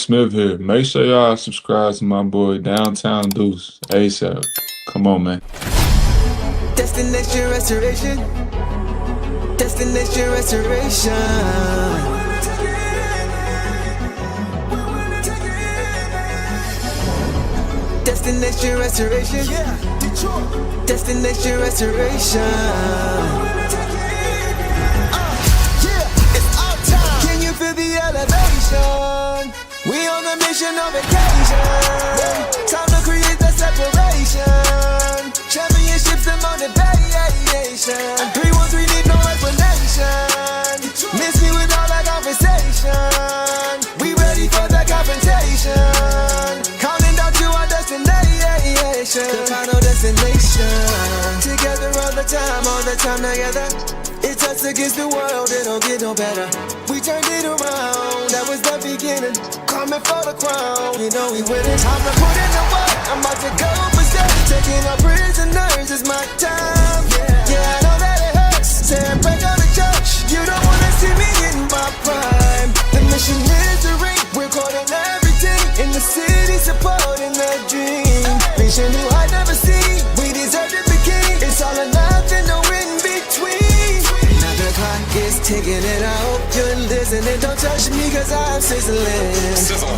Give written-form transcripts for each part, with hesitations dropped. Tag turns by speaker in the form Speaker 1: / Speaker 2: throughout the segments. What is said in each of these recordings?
Speaker 1: Smith here. Make sure y'all subscribe to my boy Downtown Deuce ASAP. Come on, man.
Speaker 2: Destination restoration. Destination restoration. Destination restoration. Yeah, Detroit. Destination restoration. Yeah, it's our time. Can you feel the elevation? We on a mission on vacation. Time to create the separation. Championships and motivation. 313 need no explanation. Miss me with all that conversation. We ready for the confrontation. Counting down to our destination. The final destination. Together all the time together. It's us against the world, it don't get no better. We turned it around, that was the beginning. Coming for the crown, you know we winning. Time to put in the work, I'm about to go for steps. Taking our prisoners, it's my time. Yeah, I know that it hurts. Saying break out the church, you don't wanna see me in my prime. The mission is to ring, we're caught in everything. In the city, supporting the dream. Vision new I never see, we deserve to be king. It's all or nothing, no in between. The clock is ticking and I hope you're listening. Don't touch me cause I'm sizzling.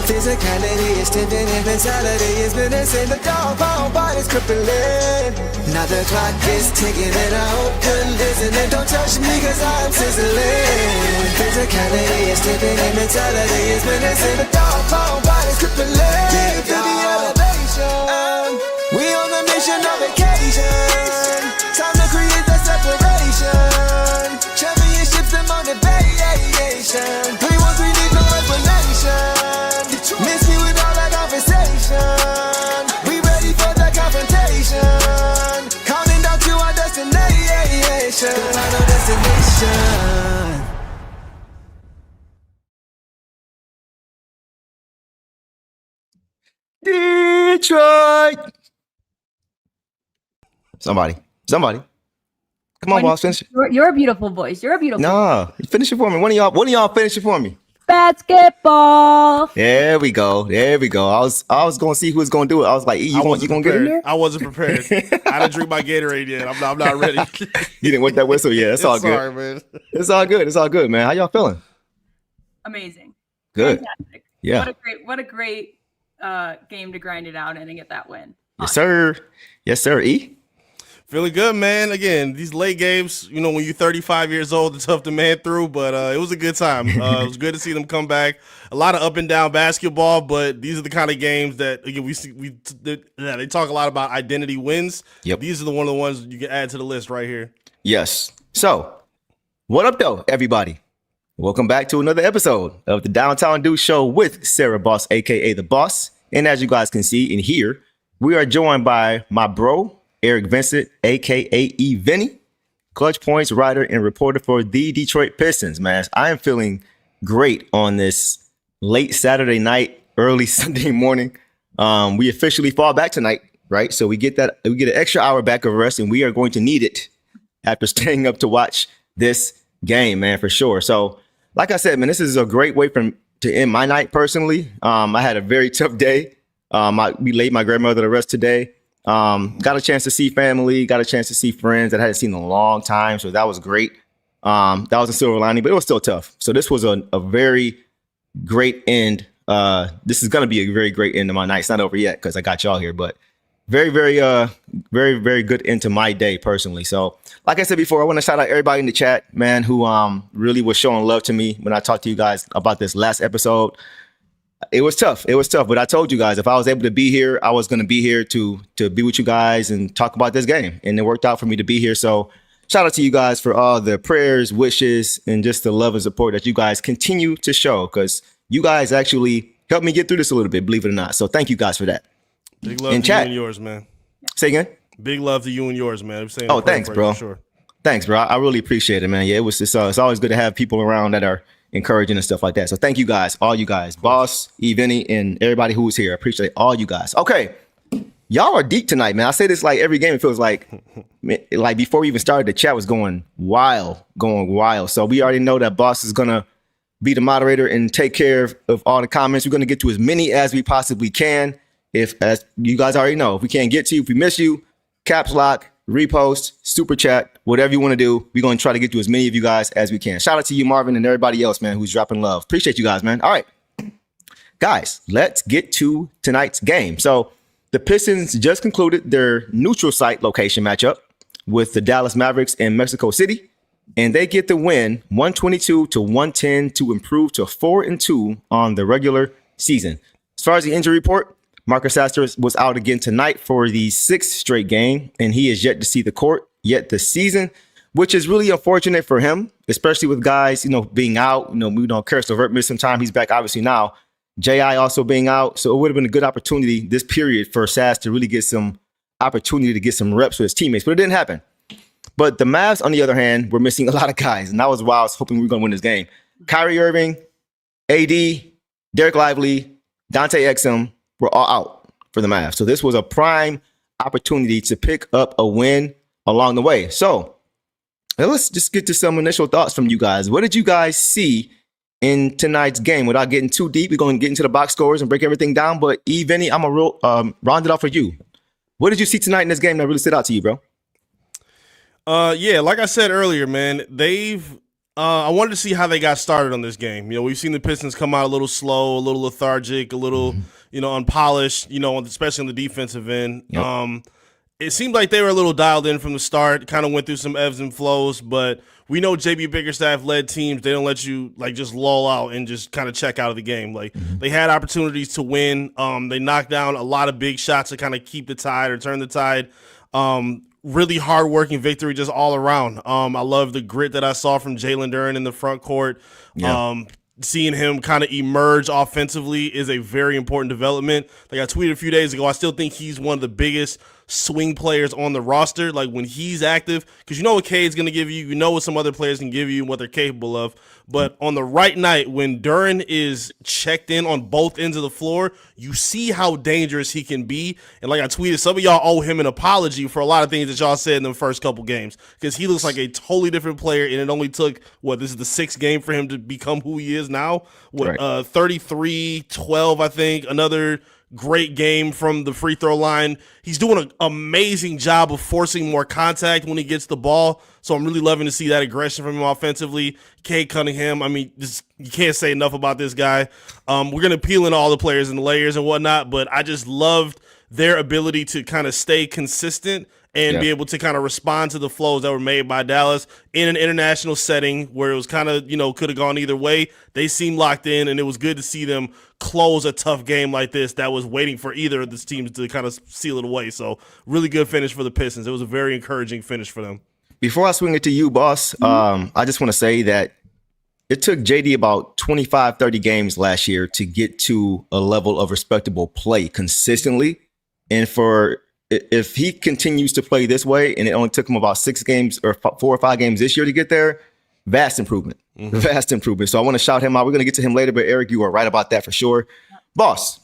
Speaker 2: Physicality is tempting and mentality is menacing. The dog pound body's crippling. Now the clock is ticking and I hope you're listening. Don't touch me cause I'm sizzling. Physicality is tempting and mentality is menacing. The dog pound body's crippling. Yeah, to the elevation. We on a mission on vacation. Time to create the separation. Championships and motivation. 313 need no explanation. Miss me with all that conversation. We ready for the confrontation. Counting down to our destination. Final destination.
Speaker 3: Detroit. Somebody. Come on, boss, finish it.
Speaker 4: You're a beautiful voice. You're a beautiful
Speaker 3: No, finish it for me. One of y'all finish it for me.
Speaker 4: basketball.
Speaker 3: There we go. I was gonna see who was gonna do it. I was like, you gonna get in there?
Speaker 5: I wasn't prepared. I didn't drink my Gatorade yet. I'm not ready.
Speaker 3: You didn't wet that whistle? Yeah, it's all good.
Speaker 5: Sorry, man.
Speaker 3: It's all good, man. How y'all feeling?
Speaker 4: Amazing.
Speaker 3: Good.
Speaker 4: Fantastic.
Speaker 3: Yeah.
Speaker 4: What a great game to grind it out in and get that win.
Speaker 3: Yes, sir. E?
Speaker 5: Feeling good, man. Again, these late games, when you're 35 years old, it's tough to man through, but it was a good time. It was good to see them come back. A lot of up and down basketball, but these are the kind of games that, again, they talk a lot about identity wins.
Speaker 3: Yep.
Speaker 5: These are one of the ones you can add to the list right here.
Speaker 3: Yes. So, what up, though, everybody? Welcome back to another episode of the Downtown Deuce Show with Sarah Boss, a.k.a. The Boss. And as you guys can see and hear, we are joined by my bro, Eric Vincent, a.k.a. E-Vinny, clutch points writer and reporter for the Detroit Pistons, man. I am feeling great on this late Saturday night, early Sunday morning. We officially fall back tonight, right? So we get an extra hour back of rest, and we are going to need it after staying up to watch this game, man, for sure. So, like I said, man, this is a great way to end my night personally. I had a very tough day. We laid my grandmother to rest today. Got a chance to see family, got a chance to see friends that I hadn't seen in a long time. So that was great. That was a silver lining, but it was still tough. So this was a very great end. This is going to be a very great end of my night. It's not over yet because I got y'all here, but very, very, very, very good end to my day personally. So like I said before, I want to shout out everybody in the chat, man, who really was showing love to me when I talked to you guys about this last episode. It was tough, but I told you guys if I was able to be here, I was going to be here to be with you guys and talk about this game. And it worked out for me to be here. So shout out to you guys for all the prayers, wishes, and just the love and support that you guys continue to show, because you guys actually helped me get through this a little bit, believe it or not. So thank you guys for that.
Speaker 5: Big love to you and yours, man.
Speaker 3: Say again?
Speaker 5: Big love to you and yours, man.
Speaker 3: Oh, thanks, bro. Sure. Thanks, bro. I really appreciate it, man. Yeah, it's always good to have people around that are encouraging and stuff like that. So thank you guys, all you guys, Boss, E-Vinny, and everybody who was here. I appreciate all you guys. Okay, y'all are deep tonight, man. I say this like every game. It feels like before we even started, the chat was going wild. So we already know that Boss is gonna be the moderator and take care of all the comments. We're going to get to as many as we possibly can. As you guys already know, if we can't get to you, if we miss you, caps lock, repost, super chat, whatever you want to do. We're going to try to get to as many of you guys as we can. Shout out to you, Marvin, and everybody else, man, who's dropping love. Appreciate you guys, man. All right, guys, let's get to tonight's game. So the Pistons just concluded their neutral site location matchup with the Dallas Mavericks in Mexico City, and they get the win 122-110 to improve to 4-2 on the regular season. As far as the injury report, Marcus Astros was out again tonight for the 6th straight game, and he is yet to see the court yet this season, which is really unfortunate for him, especially with guys, being out. We know Caris LeVert missed some time. He's back obviously now. J.I. also being out. So it would have been a good opportunity this period for Sas to really get some opportunity to get some reps with his teammates, but it didn't happen. But the Mavs, on the other hand, were missing a lot of guys, and that was why I was hoping we were going to win this game. Kyrie Irving, AD, Derek Lively, Dante Exum were all out for the Mavs. So this was a prime opportunity to pick up a win along the way. So let's just get to some initial thoughts from you guys. What did you guys see in tonight's game? Without getting too deep, we're going to get into the box scores and break everything down. But Vinny, I'm going to round it off for you. What did you see tonight in this game that really stood out to you, bro?
Speaker 5: Yeah, like I said earlier, man, I wanted to see how they got started on this game. We've seen the Pistons come out a little slow, a little lethargic, a little, unpolished, especially on the defensive end. Yep. It seemed like they were a little dialed in from the start, kind of went through some ebbs and flows, but we know JB Bickerstaff-led teams, they don't let you, just lull out and just kind of check out of the game. They had opportunities to win. They knocked down a lot of big shots to kind of keep the tide or turn the tide. Really hard-working victory just all around. I love the grit that I saw from Jalen Duren in the front court. Yeah. Seeing him kind of emerge offensively is a very important development. Like I tweeted a few days ago, I still think he's one of the biggest swing players on the roster. Like when he's active, because you know what Cade's going to give you, you know what some other players can give you and what they're capable of. But on the right night, when Duren is checked in on both ends of the floor, you see how dangerous he can be. And like I tweeted, some of y'all owe him an apology for a lot of things that y'all said in the first couple games, because he looks like a totally different player. And it only took, this is the 6th game for him to become who he is now. 33, 12, I think, another great game from the free throw line. He's doing an amazing job of forcing more contact when he gets the ball. So I'm really loving to see that aggression from him offensively. Cade Cunningham, you can't say enough about this guy. We're going to peel in all the players and the layers and whatnot, but I just loved their ability to kind of stay consistent and be able to kind of respond to the flows that were made by Dallas in an international setting where it was kind of, could have gone either way. They seemed locked in, and it was good to see them close a tough game like this that was waiting for either of these teams to kind of seal it away. So really good finish for the Pistons. It was a very encouraging finish for them.
Speaker 3: Before I swing it to you, boss, I just want to say that it took JD about 25, 30 games last year to get to a level of respectable play consistently. And if he continues to play this way, and it only took him about 6 games or 4 or 5 games this year to get there, vast improvement. Vast improvement. So I want to shout him out. We're going to get to him later, but Eric, you are right about that for sure. Boss,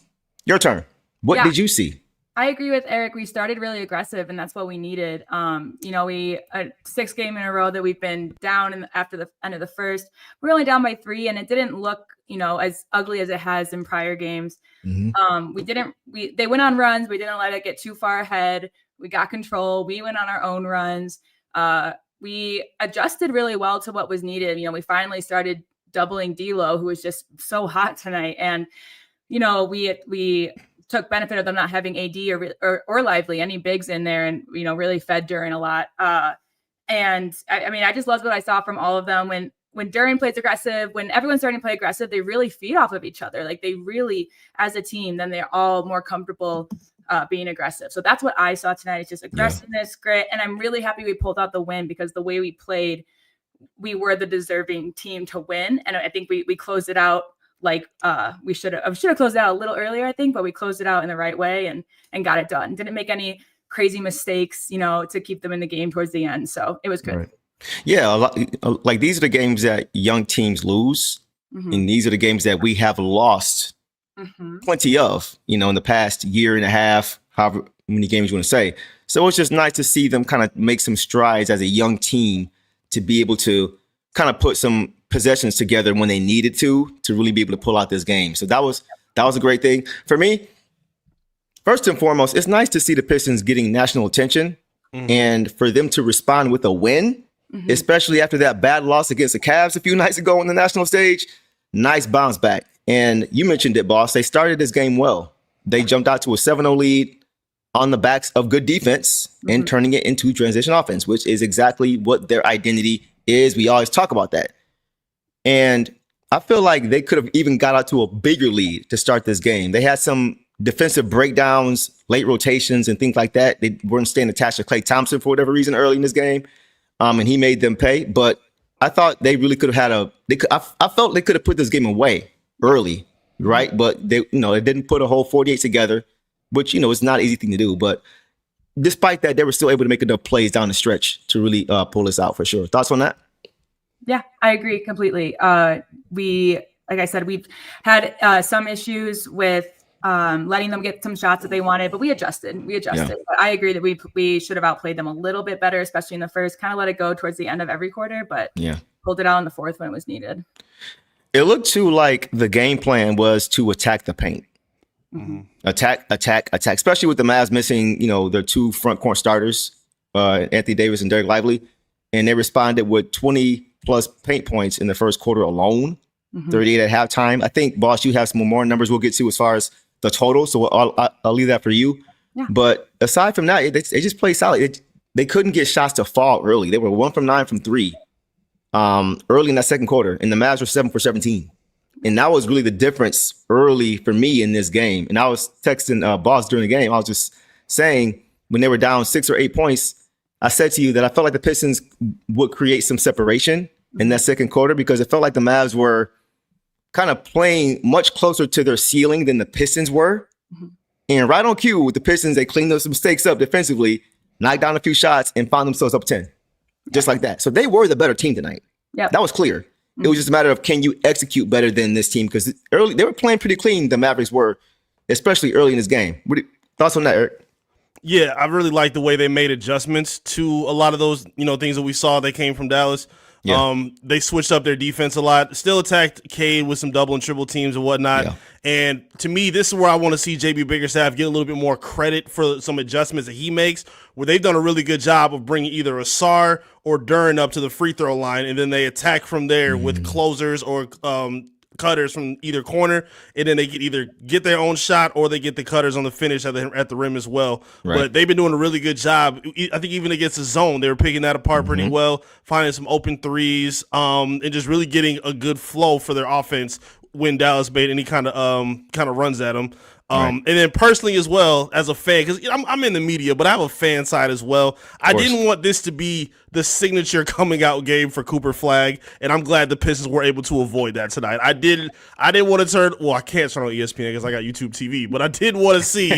Speaker 3: your turn. What did you see?
Speaker 4: I agree with Eric. We started really aggressive, and that's what we needed. We a 6th game in a row that we've been down after the end of the first. We're only down by 3, and it didn't look, as ugly as it has in prior games. They went on runs. We didn't let it get too far ahead. We got control. We went on our own runs. We adjusted really well to what was needed. We finally started doubling D'Lo, who was just so hot tonight, and we took benefit of them not having AD or Lively, any bigs in there, and really fed Duren a lot. And I just loved what I saw from all of them. When Duren plays aggressive, when everyone's starting to play aggressive, they really feed off of each other. Like they really, as a team, then they're all more comfortable being aggressive. So that's what I saw tonight. It's just aggressiveness, grit, and I'm really happy we pulled out the win, because the way we played, we were the deserving team to win, and I think we closed it out. Like we should have closed it out a little earlier, I think, but we closed it out in the right way and got it done. Didn't make any crazy mistakes, to keep them in the game towards the end. So it was good. Right.
Speaker 3: Yeah, like these are the games that young teams lose, and these are the games that we have lost plenty of, in the past year and a half, however many games you want to say. So it's just nice to see them kind of make some strides as a young team to be able to kind of put some possessions together when they needed to really be able to pull out this game. So that was a great thing. For me, first and foremost, it's nice to see the Pistons getting national attention and for them to respond with a win, especially after that bad loss against the Cavs a few nights ago on the national stage. Nice bounce back. And you mentioned it, boss. They started this game well. They jumped out to a 7-0 lead on the backs of good defense and turning it into transition offense, which is exactly what their identity is. We always talk about that. And I feel like they could have even got out to a bigger lead to start this game. They had some defensive breakdowns, late rotations, and things like that. They weren't staying attached to Cade Thompson for whatever reason early in this game, and he made them pay. But I thought they really could have had I felt they could have put this game away early, right? But they didn't put a whole 48 together, which it's not an easy thing to do. But despite that, they were still able to make enough plays down the stretch to really pull this out for sure. Thoughts on that?
Speaker 4: Yeah, I agree completely. Like I said, we've had some issues with letting them get some shots that they wanted, but we adjusted. Yeah. But I agree that we should have outplayed them a little bit better, especially in the first. Kind of let it go towards the end of every quarter, but pulled it out in the fourth when it was needed.
Speaker 3: It looked too like the game plan was to attack the paint. Attack, especially with the Mavs missing, their two front court starters, Anthony Davis and Derek Lively, and they responded with 20 plus paint points in the first quarter alone, 38 at halftime. I think, boss, you have some more numbers we'll get to as far as the total, so I'll leave that for you. Yeah. But aside from that, they just played solid. They couldn't get shots to fall early. They were 1 from 9 from 3 early in that second quarter, and the Mavs were 7 for 17. And that was really the difference early for me in this game. And I was texting boss during the game. I was just saying when they were down 6 or 8 points, I said to you that I felt like the Pistons would create some separation in that second quarter because it felt like the Mavs were kind of playing much closer to their ceiling than the Pistons were. And right on cue with the Pistons, they cleaned those mistakes up defensively, knocked down a few shots, and found themselves up 10. Just like that. So they were the better team tonight. Yeah, that was clear. It was just a matter of, can you execute better than this team? Because early they were playing pretty clean, the Mavericks were, especially early in this game. Thoughts on that, Eric?
Speaker 5: Yeah, I really like the way they made adjustments to a lot of those, things that we saw that came from Dallas. Yeah. They switched up their defense a lot, still attacked Cade with some double and triple teams and whatnot. Yeah. And to me, this is where I want to see JB Bickerstaff get a little bit more credit for some adjustments that he makes, where they've done a really good job of bringing either Ausar or Duren up to the free throw line, and then they attack from there with closers or cutters from either corner, and then they can either get their own shot or they get the cutters on the finish at the rim as well. Right. But they've been doing a really good job. I think even against the zone, they were picking that apart pretty well, finding some open threes, and just really getting a good flow for their offense when Dallas made any kind of runs at them. And then personally as well, as a fan, because I'm in the media, but I have a fan side as well. I didn't want this to be the signature coming out game for Cooper Flagg, and I'm glad the Pistons were able to avoid that tonight. I didn't want to turn. Well, I can't turn on ESPN because I got YouTube TV, but I did want to see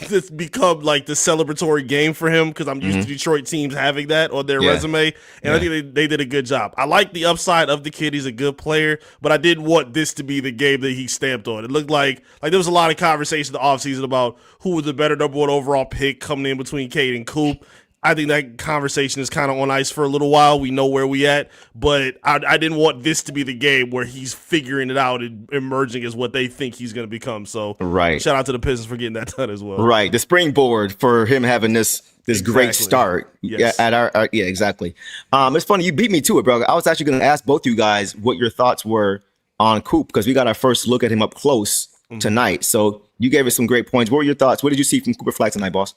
Speaker 5: this become like the celebratory game for him because I'm used to Detroit teams having that on their resume, and I think they did a good job. I like the upside of the kid; he's a good player, but I didn't want this to be the game that he stamped on. It looked like there was a lot of conversation in the offseason about who was the better number 1 overall pick coming in between Cade and Coop. I think that conversation is kind of on ice for a little while. We know where we at, but I didn't want this to be the game where he's figuring it out and emerging as what they think he's going to become. So shout out to the Pistons for getting that done as well. Right.
Speaker 3: The springboard for him having this great start. Yes. Exactly. It's funny. You beat me to it, bro. I was actually going to ask both you guys what your thoughts were on Coop because we got our first look at him up close tonight. So you gave us some great points. What were your thoughts? What did you see from Cooper Flagg tonight, boss?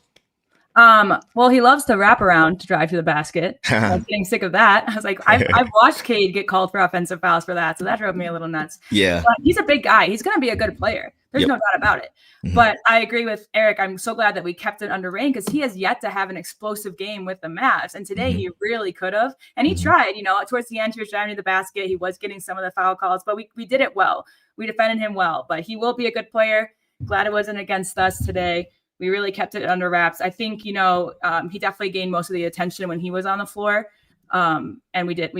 Speaker 4: Well, he loves to wrap around to drive to the basket. I was getting sick of that. I was like, I've watched Cade get called for offensive fouls for that. So that drove me a little nuts. Yeah. But he's a big guy. He's going to be a good player. There's no doubt about it. But I agree with Eric. I'm so glad that we kept it under rein because he has yet to have an explosive game with the Mavs. And today he really could have. And he tried, towards the end, he was driving to the basket. He was getting some of the foul calls, but we did it well. We defended him well, but he will be a good player. Glad it wasn't against us today. We really kept it under wraps. I think, he definitely gained most of the attention when he was on the floor. And we did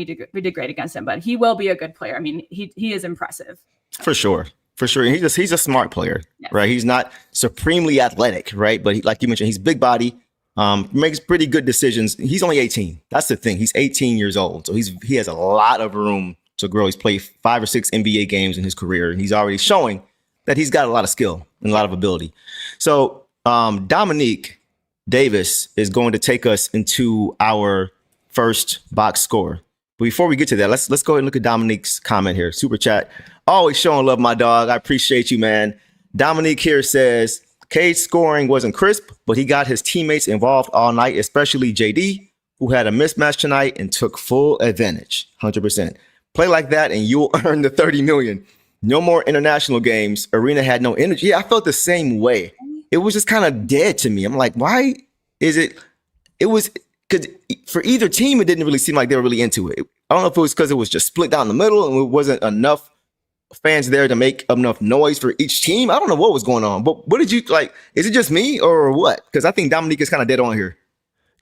Speaker 4: great against him, but he will be a good player. I mean, he is impressive.
Speaker 3: For sure. He's a smart player, right? He's not supremely athletic, right? But like you mentioned, he's big body, makes pretty good decisions. He's only 18. That's the thing. He's 18 years old. So he has a lot of room to grow. He's played 5 or 6 NBA games in his career, and he's already showing that he's got a lot of skill and a lot of ability. So Dominique Davis is going to take us into our first box score. But before we get to that, let's go ahead and look at Dominique's comment here. Super chat. Always showing love, my dog. I appreciate you, man. Dominique here says, Cade's scoring wasn't crisp, but he got his teammates involved all night, especially JD, who had a mismatch tonight and took full advantage. 100%. Play like that and you'll earn the $30 million. No more international games. Arena had no energy. Yeah, I felt the same way. It was just kind of dead to me. I'm like, why is it? It was because for either team, it didn't really seem like they were really into it. I don't know if it was because it was just split down the middle and it wasn't enough fans there to make enough noise for each team. I don't know what was going on. But what did you like? Is it just me or what? Because I think Dominique is kind of dead on here.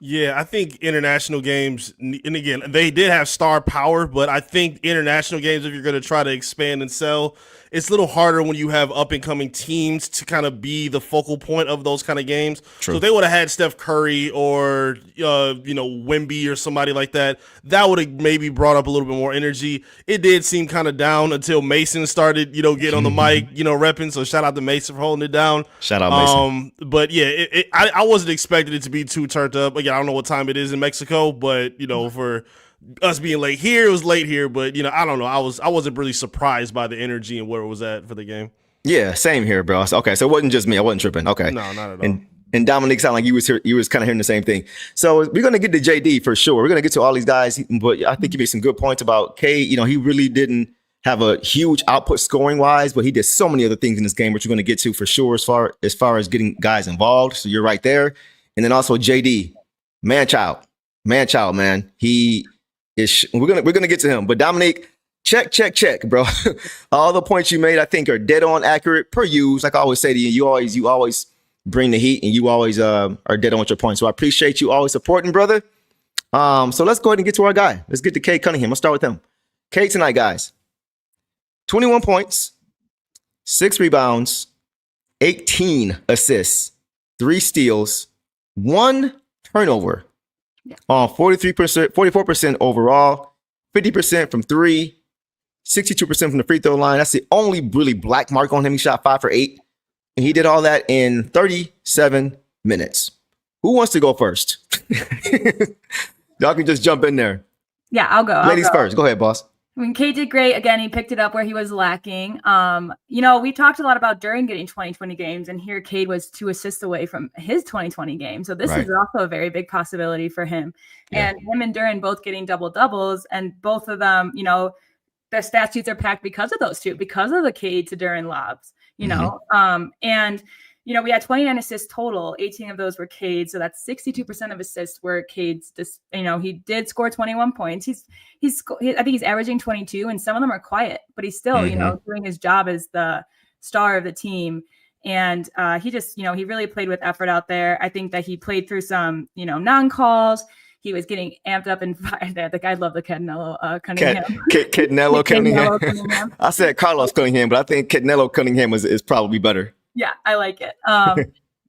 Speaker 5: Yeah, I think international games, and again, they did have star power, but I think international games, if you're going to try to expand and sell, it's a little harder when you have up-and-coming teams to kind of be the focal point of those kind of games. True. So if they would have had Steph Curry or, Wemby or somebody like that, that would have maybe brought up a little bit more energy. It did seem kind of down until Mason started, getting on the mic, repping. So shout out to Mason for holding it down.
Speaker 3: Shout out Mason.
Speaker 5: But yeah, I wasn't expecting it to be too turned up. Again, I don't know what time it is in Mexico, but, for us being late here, it was late here, but I don't know. I wasn't really surprised by the energy and where it was at for the game.
Speaker 3: Yeah, same here, bro. Okay, so it wasn't just me. I wasn't tripping. Okay,
Speaker 5: no, not at all.
Speaker 3: And Dominique sounded like you was kind of hearing the same thing. So we're gonna get to JD for sure. We're gonna get to all these guys, but I think you made some good points about Cade. He really didn't have a huge output scoring wise, but he did so many other things in this game, which we're gonna get to for sure as far as getting guys involved. So you're right there, and then also JD, man child, man. We're gonna get to him, but Dominique, check, bro. All the points you made, I think, are dead on accurate per use. Like I always say to you, you always bring the heat, and you always are dead on with your points. So I appreciate you always supporting, brother. So let's go ahead and get to our guy. Let's get to Cade Cunningham. Let's start with him. Cade tonight, guys. 21 points, 6 rebounds, 18 assists, 3 steals, 1 turnover. On 44% overall, 50% from 3, 62% from the free throw line. That's the only really black mark on him. He shot 5 for 8, and he did all that in 37 minutes. Who wants to go first? Y'all can just jump in there.
Speaker 4: Yeah, I'll go.
Speaker 3: Ladies first. Go ahead, boss.
Speaker 4: I mean, Cade did great. Again, he picked it up where he was lacking. We talked a lot about Duren getting 2020 games, and here Cade was 2 assists away from his 2020 game. So this is also a very big possibility for him. Yeah. And him and Duren both getting double-doubles, and both of them, their stat sheets are packed because of those two, because of the Cade to Duren lobs, we had 29 assists total. 18 of those were Cade. So that's 62% of assists were Cade's. He did score 21 points. I think he's averaging 22, and some of them are quiet, but he's still, doing his job as the star of the team. And he just, he really played with effort out there. I think that he played through some, non-calls. He was getting amped up and fired. The guy loved the Canelo Cunningham.
Speaker 3: Canelo Cunningham. I said Carlos Cunningham, but I think Canelo Cunningham is probably better.
Speaker 4: Yeah, I like it.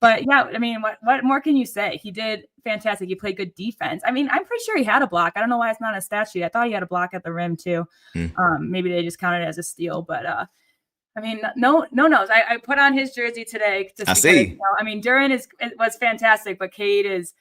Speaker 4: But yeah, I mean, what more can you say? He did fantastic. He played good defense. I mean, I'm pretty sure he had a block. I don't know why it's not a stat sheet. I thought he had a block at the rim too. Maybe they just counted it as a steal, but no knows. I put on his jersey today.
Speaker 3: I see.
Speaker 4: Duren was fantastic, but Cade is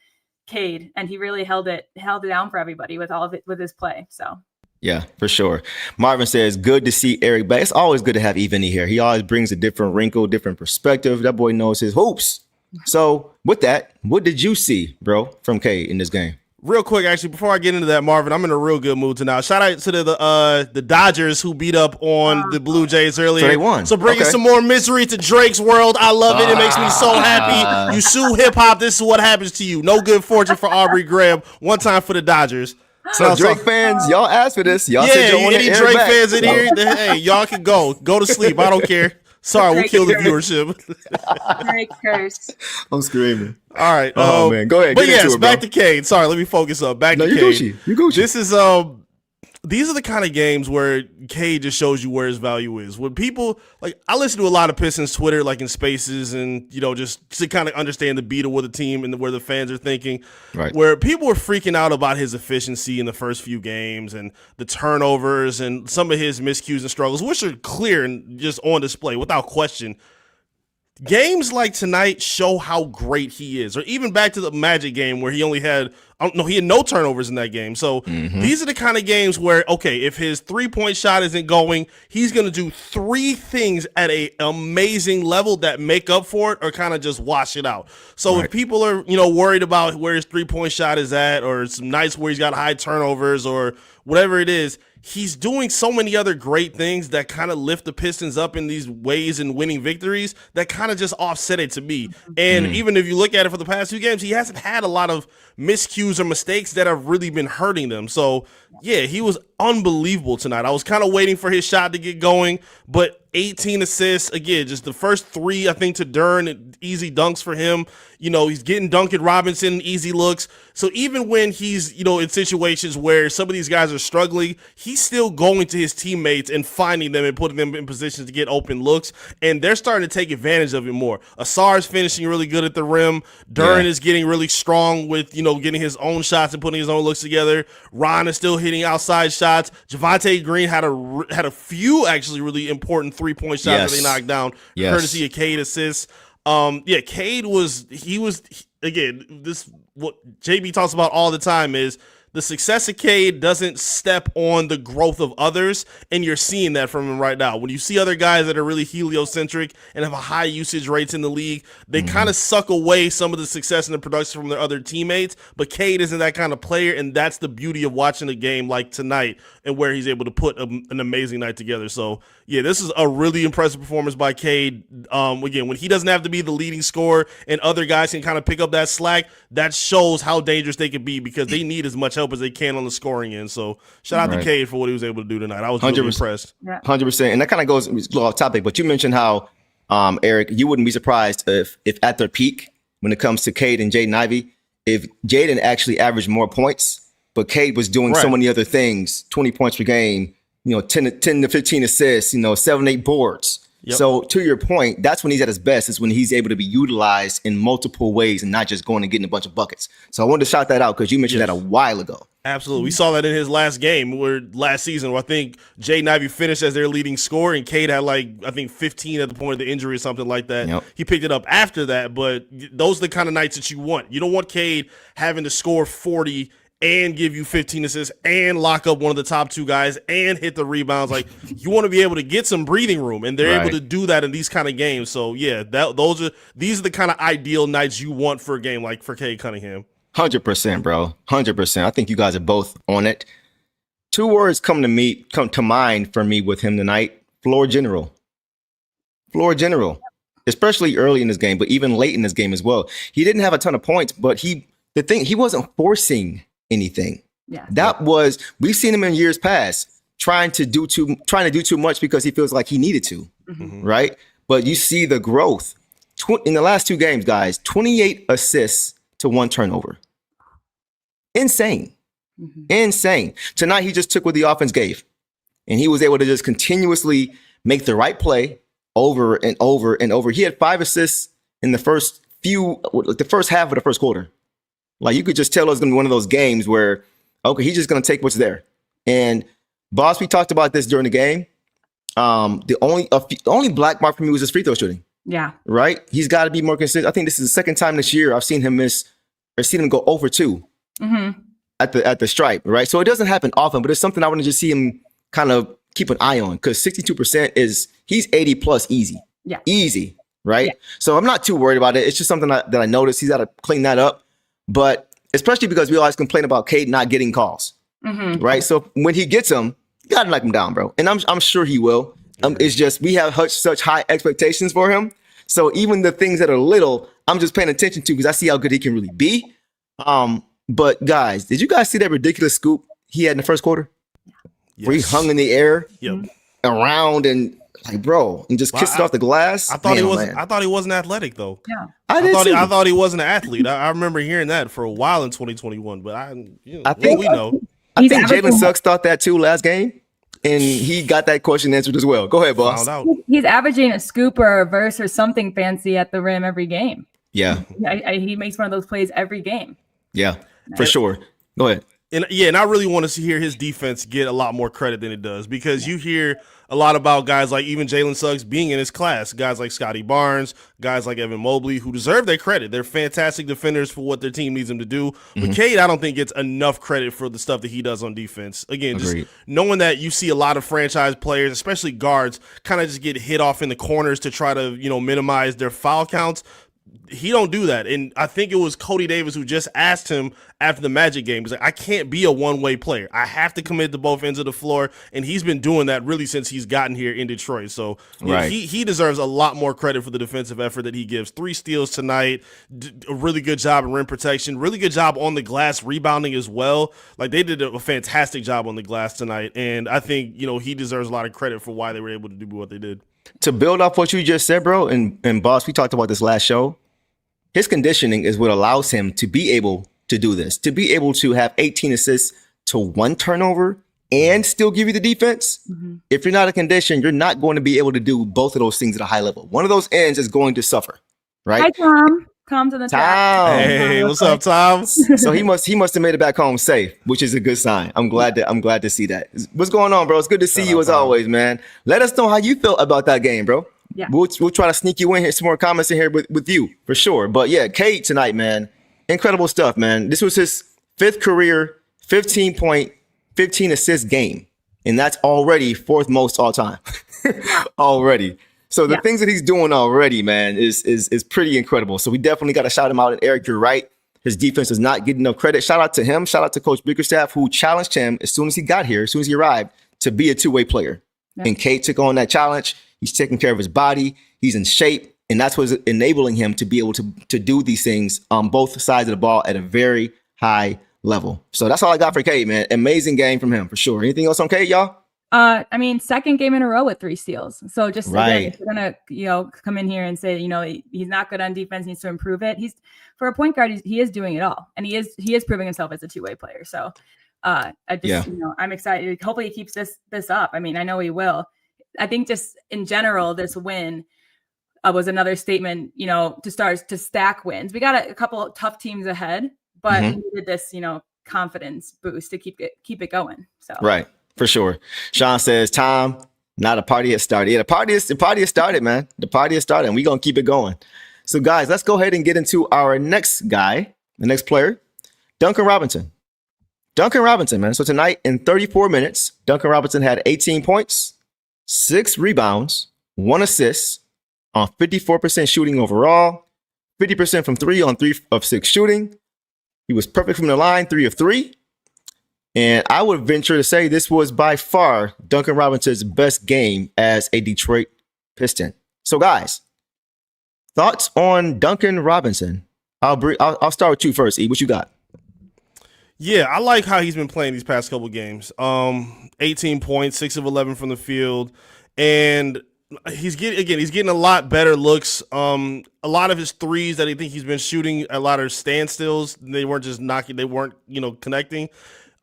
Speaker 4: Cade, and he really held it down for everybody with all of it with his play. So.
Speaker 3: Yeah, for sure. Marvin says, good to see Eric back. It's always good to have Evany here. He always brings a different wrinkle, different perspective. That boy knows his hoops. So with that, what did you see, bro, from Cade in this game?
Speaker 5: Real quick, actually, before I get into that, Marvin, I'm in a real good mood tonight. Shout out to the Dodgers who beat up on the Blue Jays earlier.
Speaker 3: So they won.
Speaker 5: So bringing some more misery to Drake's world. I love it. It makes me so happy. You sue hip-hop, this is what happens to you. No good fortune for Aubrey Graham. One time for the Dodgers.
Speaker 3: So Drake fans, y'all asked for this. Y'all said you want
Speaker 5: any Drake fans in here? Hey, y'all can go to sleep. I don't care. Sorry, we'll kill the viewership.
Speaker 4: Drake curse.
Speaker 3: I'm screaming.
Speaker 5: All right.
Speaker 3: Man, go ahead.
Speaker 5: But yes, back to Cade. Sorry, let me focus up. Back to Cade.
Speaker 3: You Gucci.
Speaker 5: This is these are the kind of games where Cade just shows you where his value is. When people like, I listen to a lot of Pistons Twitter, like in spaces, and just to kind of understand the beat of what the team and where the fans are thinking.
Speaker 3: Right.
Speaker 5: Where people were freaking out about his efficiency in the first few games and the turnovers and some of his miscues and struggles, which are clear and just on display without question. Games like tonight show how great he is, or even back to the Magic game where he only had, he had no turnovers in that game. So these are the kind of games where, okay, if his 3-point shot isn't going, he's going to do 3 things at an amazing level that make up for it or kind of just wash it out. So if people are, worried about where his 3-point shot is at, or some nights where he's got high turnovers or whatever it is, he's doing so many other great things that kind of lift the Pistons up in these ways and winning victories that kind of just offset it to me. And even if you look at it for the past 2 games, he hasn't had a lot of miscues or mistakes that have really been hurting them. So, yeah, he was unbelievable tonight. I was kind of waiting for his shot to get going, but 18 assists, again, just the first 3, I think, to Duren, easy dunks for him. He's getting Duncan Robinson, easy looks. So even when he's, in situations where some of these guys are struggling, he's still going to his teammates and finding them and putting them in positions to get open looks. And they're starting to take advantage of it more. Ausar is finishing really good at the rim. Duren is getting really strong with, getting his own shots and putting his own looks together. Ron is still hitting outside shots. Javonte Green had a few actually really important 3-point shots that they knocked down, courtesy of Cade assists. Cade was again, this what JB talks about all the time is the success of Cade doesn't step on the growth of others, and you're seeing that from him right now. When you see other guys that are really heliocentric and have a high usage rates in the league, they kind of suck away some of the success and the production from their other teammates, but Cade isn't that kind of player, and that's the beauty of watching a game like tonight and where he's able to put an amazing night together. So, yeah, this is a really impressive performance by Cade. Again, when he doesn't have to be the leading scorer and other guys can kind of pick up that slack, that shows how dangerous they can be because they need as much help as they can on the scoring end. So shout out to Cade for what he was able to do tonight. I was really impressed.
Speaker 3: 100%. And that kind of goes a little off topic, but you mentioned how, Eric, you wouldn't be surprised if at their peak, when it comes to Cade and Jaden Ivey, if Jaden actually averaged more points, but Cade was doing so many other things, 20 points per game, 10 to 15 assists, 7-8 boards. Yep. So to your point, that's when he's at his best, is when he's able to be utilized in multiple ways and not just going and getting a bunch of buckets. So I wanted to shout that out because you mentioned that a while ago.
Speaker 5: Absolutely. We saw that in his last game last season where I think Jaden Ivey finished as their leading scorer and Cade had 15 at the point of the injury or something like that. Yep. He picked it up after that, but those are the kind of nights that you want. You don't want Cade having to score 40 and give you 15 assists and lock up one of the top 2 guys and hit the rebounds. You want to be able to get some breathing room, and they're able to do that in these kind of games. So yeah, these are the kind of ideal nights you want for a game like for Cade Cunningham.
Speaker 3: 100%, bro. 100%. I think you guys are both on it. 2 words come to mind for me with him tonight. Floor general. Floor general. Especially early in this game, but even late in this game as well. He didn't have a ton of points, but he wasn't forcing anything. We've seen him in years past trying to do too much because he feels like he needed to, right? But you see the growth in the last 2 games, guys. 28 assists to 1 turnover. Insane. Tonight he just took what the offense gave, and he was able to just continuously make the right play over and over and over. He had 5 assists in the first half of the first quarter. You could just tell it's going to be one of those games where, okay, he's just going to take what's there. And Boss, we talked about this during the game. The only black mark for me was his free throw shooting.
Speaker 4: Yeah.
Speaker 3: Right? He's got to be more consistent. I think this is the second time this year I've seen him go over 2 at the stripe. Right? So it doesn't happen often, but it's something I want to just see him kind of keep an eye on, because 62% he's 80 plus easy. Yeah. Easy. Right? Yeah. So I'm not too worried about it. It's just something that I noticed. He's got to clean that up. But especially because we always complain about Cade not getting calls, right? So when he gets them, you gotta knock him down, bro. And I'm sure he will. It's just we have such high expectations for him. So even the things that are little, I'm just paying attention to because I see how good he can really be. But guys, did you guys see that ridiculous scoop he had in the first quarter? Yes. Where he hung in the air around and bro, and just kissed it off the glass.
Speaker 5: I thought he wasn't athletic though.
Speaker 4: Yeah,
Speaker 5: I thought he was an athlete. I remember hearing that for a while in 2021, but I think we know.
Speaker 3: I
Speaker 4: He's
Speaker 3: think Jalen
Speaker 4: averaging-
Speaker 3: Suggs thought that too last game, and he got that question answered as well. Go ahead, boss.
Speaker 5: Found out.
Speaker 4: He's averaging a scoop or a verse or something fancy at the rim every game.
Speaker 3: Yeah,
Speaker 4: He makes one of those plays every game.
Speaker 3: yeah, for sure. Go ahead.
Speaker 5: And I really want to hear his defense get a lot more credit than it does, because you hear a lot about guys like even Jalen Suggs being in his class, guys like Scotty Barnes, guys like Evan Mobley, who deserve their credit. They're fantastic defenders for what their team needs them to do. But Cade, I don't think gets enough credit for the stuff that he does on defense. Again,
Speaker 3: Agreed.
Speaker 5: just knowing that you see a lot of franchise players, especially guards, kind of just get hit off in the corners to try to, minimize their foul counts. He don't do that. And I think it was Cody Davis who just asked him after the Magic game. He's like, I can't be a one-way player. I have to commit to both ends of the floor. And he's been doing that really since he's gotten here in Detroit. So
Speaker 3: Right.
Speaker 5: he deserves a lot more credit for the defensive effort that he gives. 3 steals tonight, a really good job in rim protection, really good job on the glass rebounding as well. Like, they did a fantastic job on the glass tonight. And I think, he deserves a lot of credit for why they were able to do what they did.
Speaker 3: To build off what you just said, bro, and boss, we talked about this last show. His conditioning is what allows him to be able to do this, to be able to have 18 assists to 1 turnover and still give you the defense. If you're not in condition, you're not going to be able to do both of those things at a high level. One of those ends is going to suffer,
Speaker 4: Hi,
Speaker 3: right?
Speaker 4: Tom. Tom's in the chat.
Speaker 3: Tom.
Speaker 5: Hey, what's up, Tom?
Speaker 3: So he must have made it back home safe, which is a good sign. I'm glad to see that. What's going on, bro? It's good to see you as always, man. Let us know how you felt about that game, bro.
Speaker 4: Yeah.
Speaker 3: We'll try to sneak you in here, some more comments in here with you for sure. But yeah, Cade tonight, man, incredible stuff, man. This was his 5th career 15-point, 15 assist game, and that's already 4th most all time. Already. So the things that he's doing already, man, is pretty incredible. So we definitely got to shout him out. And Eric, you're right. His defense is not getting enough credit. Shout out to him. Shout out to Coach Bickerstaff, who challenged him as soon as he got here, as soon as he arrived, to be a 2-way player.
Speaker 4: Yeah.
Speaker 3: And Cade took on that challenge. He's taking care of his body. He's in shape. And that's what's enabling him to be able to do these things on both sides of the ball at a very high level. So that's all I got for Cade, man. Amazing game from him for sure. Anything else on Cade, y'all?
Speaker 4: 2nd game in a row with 3 steals. So just
Speaker 3: Right.
Speaker 4: again, if you're gonna, come in here and say, he's not good on defense, needs to improve it. He's, for a point guard, he is doing it all, and he is proving himself as a 2-way player. So, I'm excited. Hopefully, he keeps this up. I mean, I know he will. I think just in general, this win was another statement, to stack wins. We got a couple of tough teams ahead, but we needed this, confidence boost to keep it going. So
Speaker 3: Right. For sure. Sean says, Tom, not a party has started. Yeah, the party has started, man. The party has started, and we're going to keep it going. So, guys, let's go ahead and get into our next guy, the next player, Duncan Robinson. Duncan Robinson, man. So tonight in 34 minutes, Duncan Robinson had 18 points, 6 rebounds, 1 assist on 54% shooting overall, 50% from 3 on 3 of 6 shooting. He was perfect from the line, 3 of 3. And I would venture to say this was by far Duncan Robinson's best game as a Detroit Piston. So, guys, thoughts on Duncan Robinson? I'll start with you first, E. What you got?
Speaker 5: Yeah, I like how he's been playing these past couple games. 18 points, 6 of 11 from the field, and he's getting a lot better looks. A lot of his threes that I think he's been shooting, a lot of standstills. They weren't just knocking, they weren't connecting.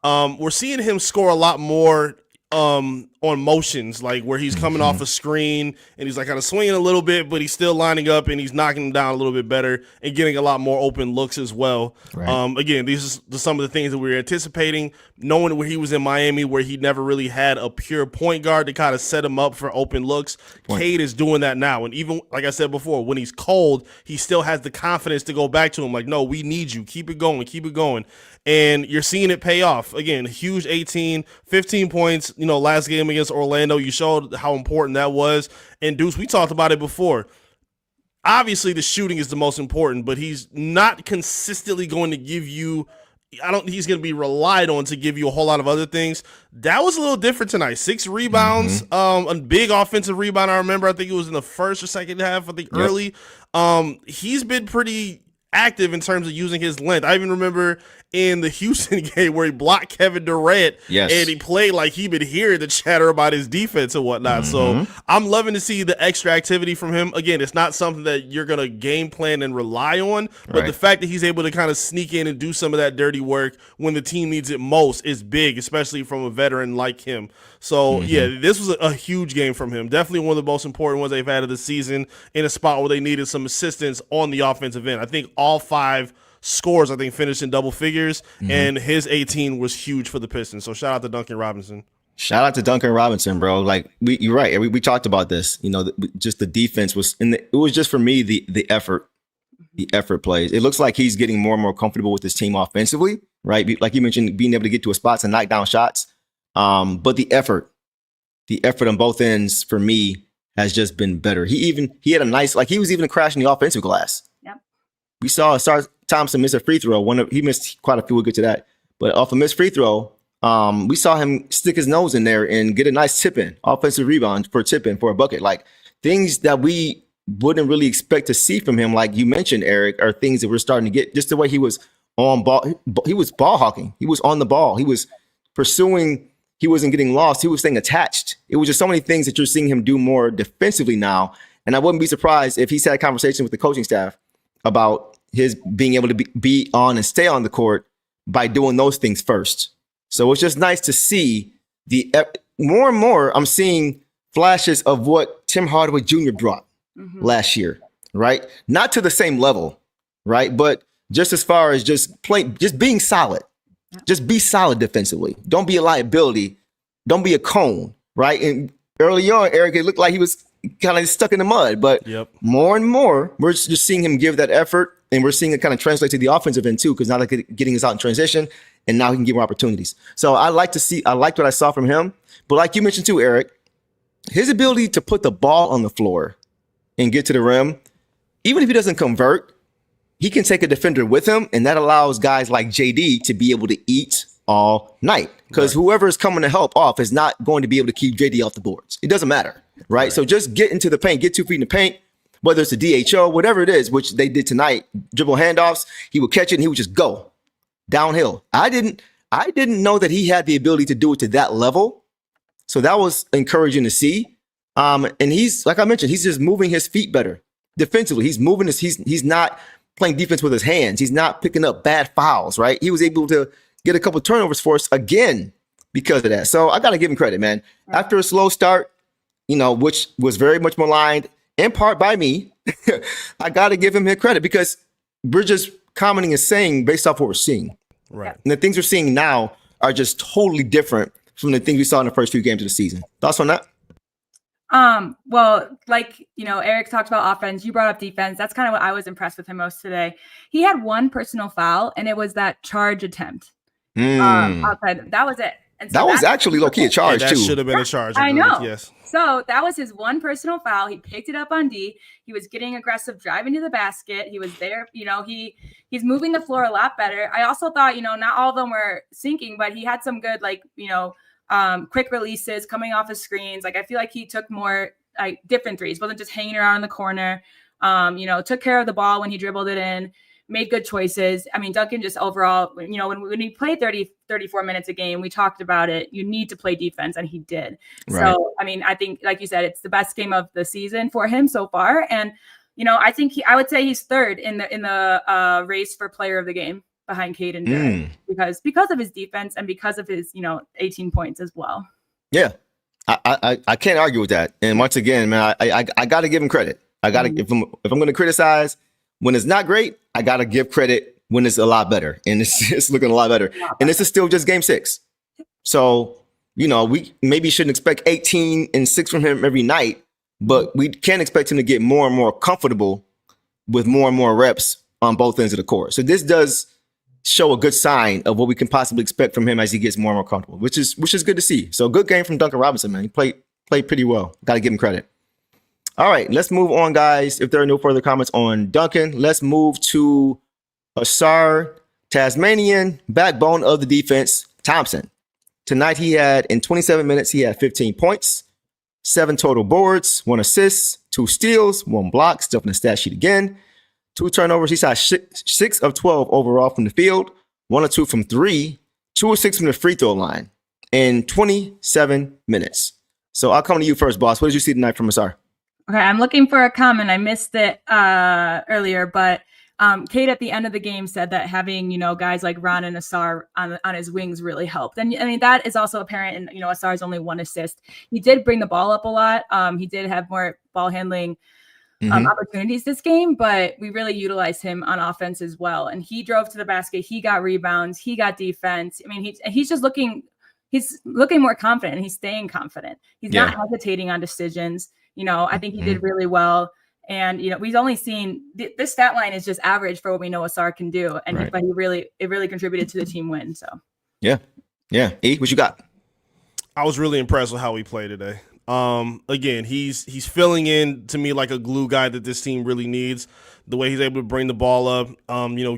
Speaker 5: We're seeing him score a lot more on motions, like where he's coming off a screen and he's like kind of swinging a little bit, but he's still lining up and he's knocking them down a little bit better and getting a lot more open looks as well.
Speaker 3: Right.
Speaker 5: Again, these are some of the things that we were anticipating, knowing where he was in Miami, where he never really had a pure point guard to kind of set him up for open looks. Cade is doing that now. And even, like I said before, when he's cold, he still has the confidence to go back to him. Like, no, we need you. Keep it going. Keep it going. And you're seeing it pay off. Again, huge 18, 15 points, last game against Orlando. You showed how important that was. And Deuce, we talked about it before. Obviously, the shooting is the most important, but he's not consistently going to give you – I don't think he's going to be relied on to give you a whole lot of other things. That was a little different tonight. 6 rebounds, a big offensive rebound. I remember, I think it was in the first or second half, I think early. He's been pretty active in terms of using his length. I even remember in the Houston game where he blocked Kevin Durant, and he played like he been hearing the chatter about his defense and whatnot. So I'm loving to see the extra activity from him. Again, it's not something that you're going to game plan and rely on, but the fact that he's able to kind of sneak in and do some of that dirty work when the team needs it most is big, especially from a veteran like him. So, yeah, this was a huge game from him. Definitely one of the most important ones they've had of the season in a spot where they needed some assistance on the offensive end. I think all 5 scores, finished in double figures, and his 18 was huge for the Pistons. So shout out to Duncan Robinson.
Speaker 3: Shout out to Duncan Robinson, bro. Like you're right. We talked about this. Just the defense was, it was just for me the effort plays. It looks like he's getting more and more comfortable with his team offensively, right? Like you mentioned, being able to get to his spots and knock down shots. But the effort on both ends for me has just been better. He had a nice, he was even crashing the offensive glass.
Speaker 4: Yep.
Speaker 3: We saw Ausar Thompson miss a free throw. He missed quite a few. We'll get to that. But off a missed free throw, we saw him stick his nose in there and get a nice tip in, offensive rebound for a tip in for a bucket. Like things that we wouldn't really expect to see from him, like you mentioned, Eric, are things that we're starting to get. Just the way he was on ball. He was ball hawking. He was on the ball. He was pursuing. He wasn't getting lost. He was staying attached. It was just so many things that you're seeing him do more defensively now. And I wouldn't be surprised if he's had a conversation with the coaching staff about his being able to be on and stay on the court by doing those things first. So it's just nice to see more and more I'm seeing flashes of what Tim Hardaway Jr. brought last year, right? Not to the same level, right? But just as far as just being solid. Just be solid defensively. Don't be a liability. Don't be a cone, right? And early on, Eric, it looked like he was kind of stuck in the mud. But more and more, we're just seeing him give that effort, and we're seeing it kind of translate to the offensive end too, because now they're getting us out in transition, and now he can get more opportunities. So I liked what I saw from him. But like you mentioned too, Eric, his ability to put the ball on the floor and get to the rim, even if he doesn't convert, he can take a defender with him, and that allows guys like JD to be able to eat all night, because whoever is coming to help off is not going to be able to keep JD off the boards. It doesn't matter, right? So just get into the paint, get 2 feet in the paint, whether it's a DHO, whatever it is, which they did tonight, dribble handoffs, he would catch it and he would just go downhill. I didn't know that he had the ability to do it to that level. So that was encouraging to see. And he's, like I mentioned, he's just moving his feet better defensively. He's moving he's not playing defense with his hands. He's not picking up bad fouls, right? He was able to get a couple turnovers for us again because of that. So I got to give him credit, man. After a slow start, which was very much maligned in part by me, I got to give him his credit, because we're just commenting and saying based off what we're seeing.
Speaker 5: Right.
Speaker 3: And the things we're seeing now are just totally different from the things we saw in the first few games of the season. Thoughts on that?
Speaker 4: Well, Eric talked about offense. You brought up defense. That's kind of what I was impressed with him most today. He had one personal foul, and it was that charge attempt. Outside. That was it. And so
Speaker 3: that was actually low-key a charge,
Speaker 5: that
Speaker 3: too.
Speaker 5: That should have been a charge.
Speaker 4: I know.
Speaker 5: Yes.
Speaker 4: So that was his one personal foul. He picked it up on D. He was getting aggressive, driving to the basket. He was there. He's moving the floor a lot better. I also thought, not all of them were sinking, but he had some good, quick releases coming off his screens. I feel like he took more different threes, wasn't just hanging around in the corner. Took care of the ball when he dribbled it in, made good choices. I mean, Duncan just overall, when he played 34 minutes a game, we talked about it. You need to play defense, and he did. Right. So, I think, like you said, it's the best game of the season for him so far. And, I would say he's third in the race for player of the game behind Cade and Duren, because of his defense and because of his, 18 points as well.
Speaker 3: Yeah, I can't argue with that. And once again, man, I got to give him credit. I got to, if I'm going to criticize when it's not great, I got to give credit when it's a lot better, and it's looking a lot better. And this is still just game 6. So, we maybe shouldn't expect 18 and 6 from him every night, but we can expect him to get more and more comfortable with more and more reps on both ends of the court. So this does show a good sign of what we can possibly expect from him as he gets more and more comfortable, which is good to see. So good game from Duncan Robinson, man. He played pretty well. Got to give him credit. All right, let's move on, guys. If there are no further comments on Duncan, let's move to Ausar, Tasmanian, backbone of the defense, Thompson. Tonight in 27 minutes, he had 15 points, 7 total boards, 1 assist, 2 steals, 1 block, stuff in the stat sheet again. 2 turnovers. He shot 6 of 12 overall from the field, 1 of 2 from 3, 2 of 6 from the free throw line in 27 minutes. So I'll come to you first, boss. What did you see tonight from Ausar?
Speaker 4: Okay, I'm looking for a comment. I missed it earlier, but Cade at the end of the game said that having, guys like Ron and Ausar on his wings really helped. And I mean, that is also apparent in, Asar's only 1 assist. He did bring the ball up a lot. He did have more ball handling opportunities this game, but we really utilized him on offense as well. And he drove to the basket. He got rebounds. He got defense. I mean, he's just looking more confident, and he's staying confident. He's not hesitating on decisions. I think he did really well. And, we've only seen this stat line is just average for what we know Ausar can do. And but it really contributed to the team win. So, yeah.
Speaker 3: E, what you got?
Speaker 5: I was really impressed with how he played today. Again, he's filling in to me like a glue guy that this team really needs. The way he's able to bring the ball up,